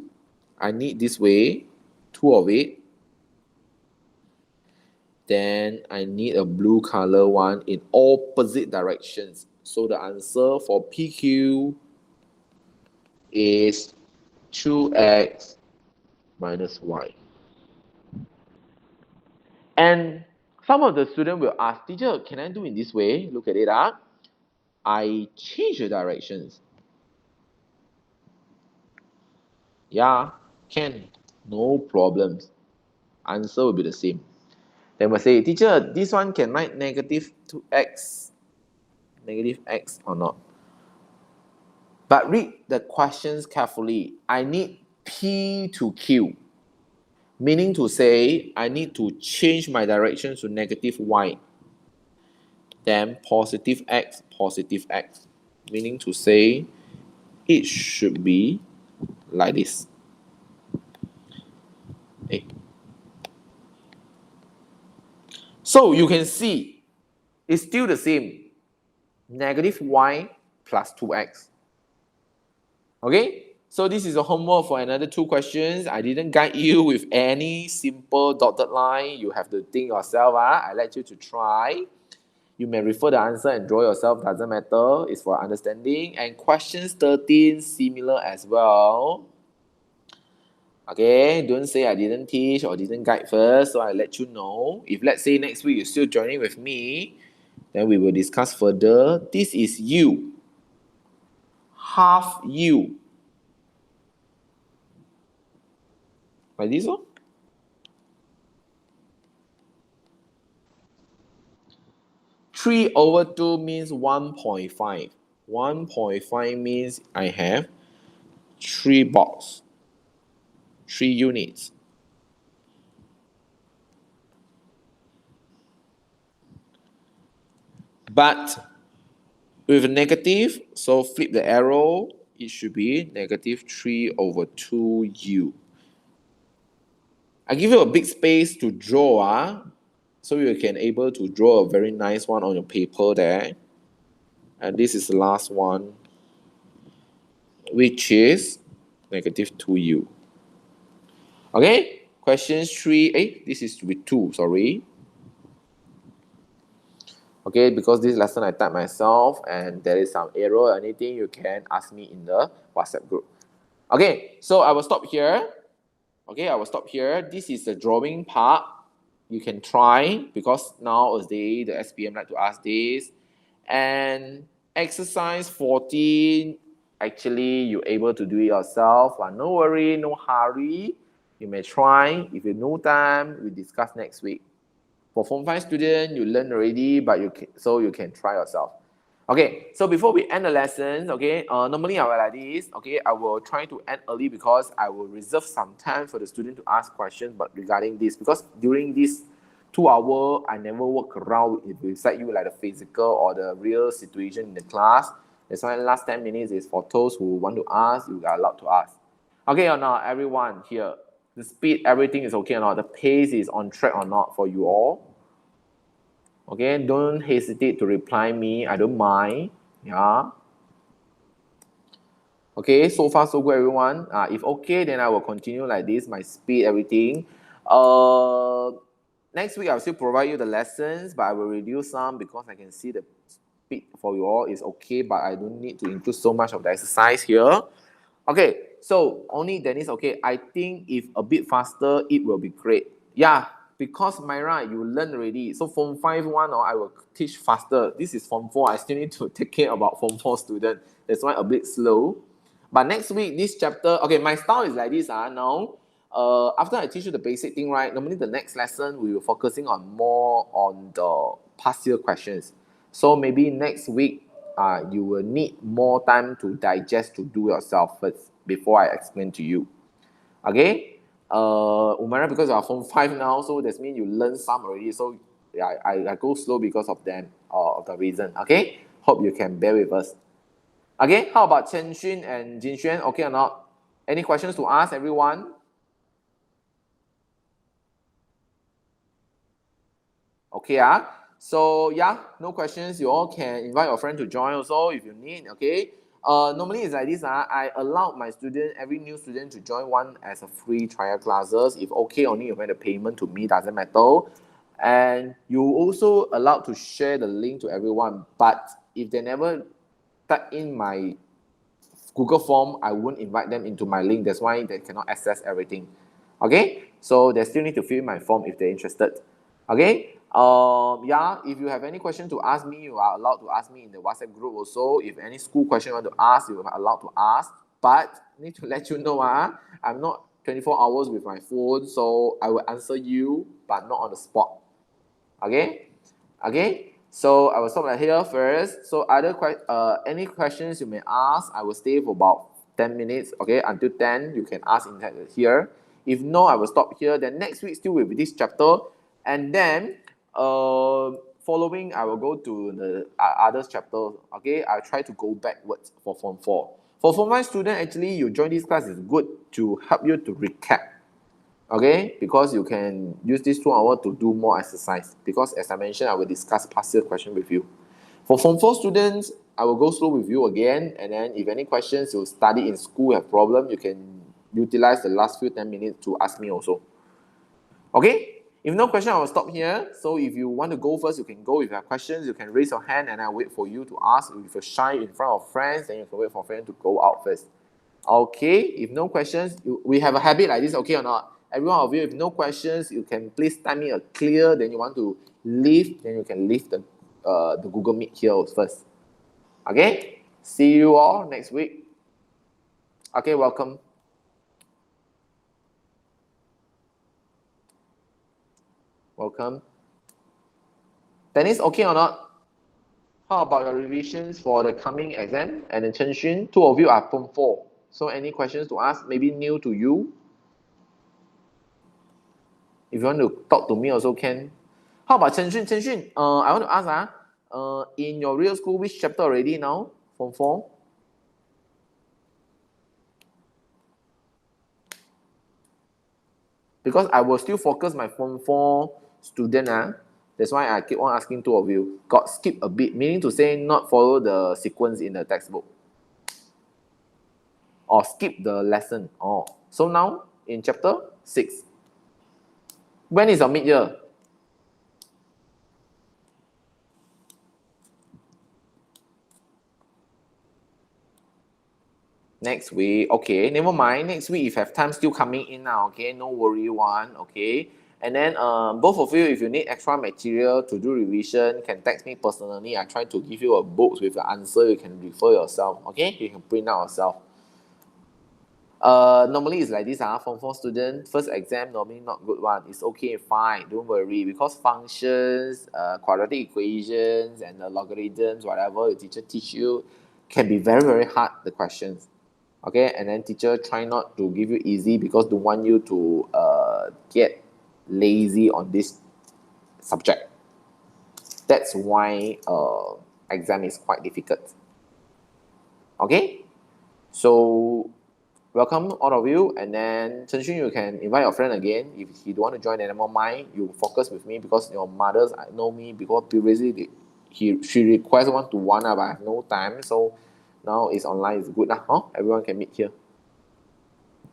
I need this way, two of it. Then I need a blue color one in opposite directions. So the answer for PQ is 2x minus y. And some of the students will ask, teacher, can I do in this way? Look at it. I change the directions. Yeah, can. No problems. Answer will be the same. Then we'll say, teacher, this one can write negative 2x, negative x or not? But read the questions carefully. I need P to Q. Meaning to say, I need to change my direction to negative y. Then positive x. Meaning to say, it should be like this. Okay. So you can see, it's still the same. Negative y plus 2x. Okay? So this is a homework for another 2 questions. I didn't guide you with any simple dotted line. You have to think yourself. I let you to try. You may refer the answer and draw yourself. Doesn't matter. It's for understanding. And questions 13, similar as well. Okay, don't say I didn't teach or didn't guide first. So I let you know. If let's say next week you're still joining with me, then we will discuss further. This is U. Half U. Like this one. 3/2 means 1.5. 1.5 means I have 3 blocks, 3 units. But with a negative, so flip the arrow, it should be negative 3/2u. I give you a big space to draw, so you can able to draw a very nice one on your paper there. And this is the last one, which is negative 2u. Okay, question 3, this is with 2, sorry. Okay, because this lesson I type myself and there is some error or anything, you can ask me in the WhatsApp group. Okay, so I will stop here. Okay, I will stop here. This is the drawing part. You can try because nowadays the SPM like to ask this. And exercise 14, actually you're able to do it yourself. But no worry, no hurry. You may try. If you no time, we discuss next week. For Form 5 student, you learn already, but you can try yourself. Okay, so before we end the lessons, okay, normally I will like this, okay, I will try to end early because I will reserve some time for the student to ask questions but regarding this, because during this 2 hours, I never work around beside you like the physical or the real situation in the class. That's why the last 10 minutes is for those who want to ask, you are allowed to ask. Okay or not, everyone here? The speed, everything is okay or not? The pace is on track or not for you all? Okay, don't hesitate to reply me. I don't mind. Yeah. Okay, so far so good, everyone. If okay, then I will continue like this. My speed, everything. Next week I'll still provide you the lessons, but I will reduce some because I can see the speed for you all is okay, but I don't need to include so much of the exercise here. Okay, so only Dennis, okay, I think if a bit faster, it will be great. Yeah, because Myra, you learn already. So Form 5 one, or I will teach faster. This is Form 4. I still need to take care about Form 4 student. That's why a bit slow. But next week, this chapter, okay, my style is like this. Now, after I teach you the basic thing, right, normally the next lesson, we will focusing on more on the past year questions. So maybe next week, you will need more time to digest to do yourself first before I explain to you. Okay? Umara, because you are Form 5 now, so that means you learn some already. So yeah, I go slow because of them, of the reason. Okay? Hope you can bear with us. Okay, how about Chen Xun and Jin Xuan? Okay or not? Any questions to ask everyone? Okay, so yeah, no questions. You all can invite your friend to join also if you need. Okay. Normally it's like this. I allow my student, every new student, to join one as a free trial classes. If okay, only you make the payment to me, doesn't matter. And you also allowed to share the link to everyone. But if they never type in my Google form, I won't invite them into my link. That's why they cannot access everything. Okay, so they still need to fill in my form if they're interested. Okay, yeah, if you have any question to ask me, you are allowed to ask me in the WhatsApp group also. If any school question you want to ask, you are allowed to ask. But need to let you know, I'm not 24 hours with my phone, so I will answer you, but not on the spot. Okay, okay. So I will stop right here first. So any questions you may ask, I will stay for about 10 minutes. Okay, until 10, you can ask in here. If no, I will stop here. Then next week still will be this chapter, and then following I will go to the others chapter. Okay, I'll try to go backwards for Form 4. For Form 1 student, actually, you join this class is good to help you to recap. Okay, because you can use this 2 hours to do more exercise, because as I mentioned, I will discuss past year question with you. For Form 4 students, I will go through with you again, and then if any questions you study in school have problem, you can utilize the last few 10 minutes to ask me also. Okay, if no question, I will stop here. So if you want to go first, you can go. If you have questions, you can raise your hand and I'll wait for you to ask. If you're shy in front of friends, then you can wait for friends to go out first. Okay, if no questions, we have a habit like this, okay or not? Every one of you, if no questions, you can please type me a clear, then you want to leave, then you can leave the Google Meet here first. Okay, see you all next week. Okay, welcome. Welcome. Dennis, okay or not? How about your revisions for the coming exam? And then Chen Xun, two of you are Form 4. So any questions to ask, maybe new to you? If you want to talk to me also can. How about Chen Xun? Chen Xun, I want to ask, in your real school, which chapter already now? Form 4? Because I will still focus my Form 4 student. That's why I keep on asking two of you. Got skip a bit, meaning to say not follow the sequence in the textbook. Or skip the lesson. Oh. So now, in chapter 6. When is your mid-year? Next week, okay, never mind. Next week, if you have time still coming in now, okay, no worry one, okay. And then both of you, if you need extra material to do revision, can text me personally. I try to give you a book with the answer. You can refer yourself, okay? You can print out yourself. Normally it's like this, Form 4 student, first exam normally not good one. It's okay, fine, don't worry, because functions, quadratic equations, and the logarithms, whatever the teacher teach you, can be very, very hard, the questions. Okay, and then teacher try not to give you easy because don't want you to get lazy on this subject. That's why exam is quite difficult. Okay, so welcome all of you, and then Chen Xun, you can invite your friend again. If he don't want to join anymore mind, you focus with me because your mothers know me because previously she requests one-to-one, but I have no time, so now it's online, it's good huh? Everyone can meet here.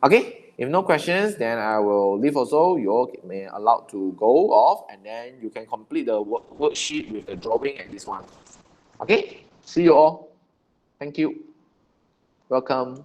Okay, if no questions, then I will leave also. You all may allowed to go off, and then you can complete the worksheet with the drawing and this one. Okay, see you all. Thank you. Welcome.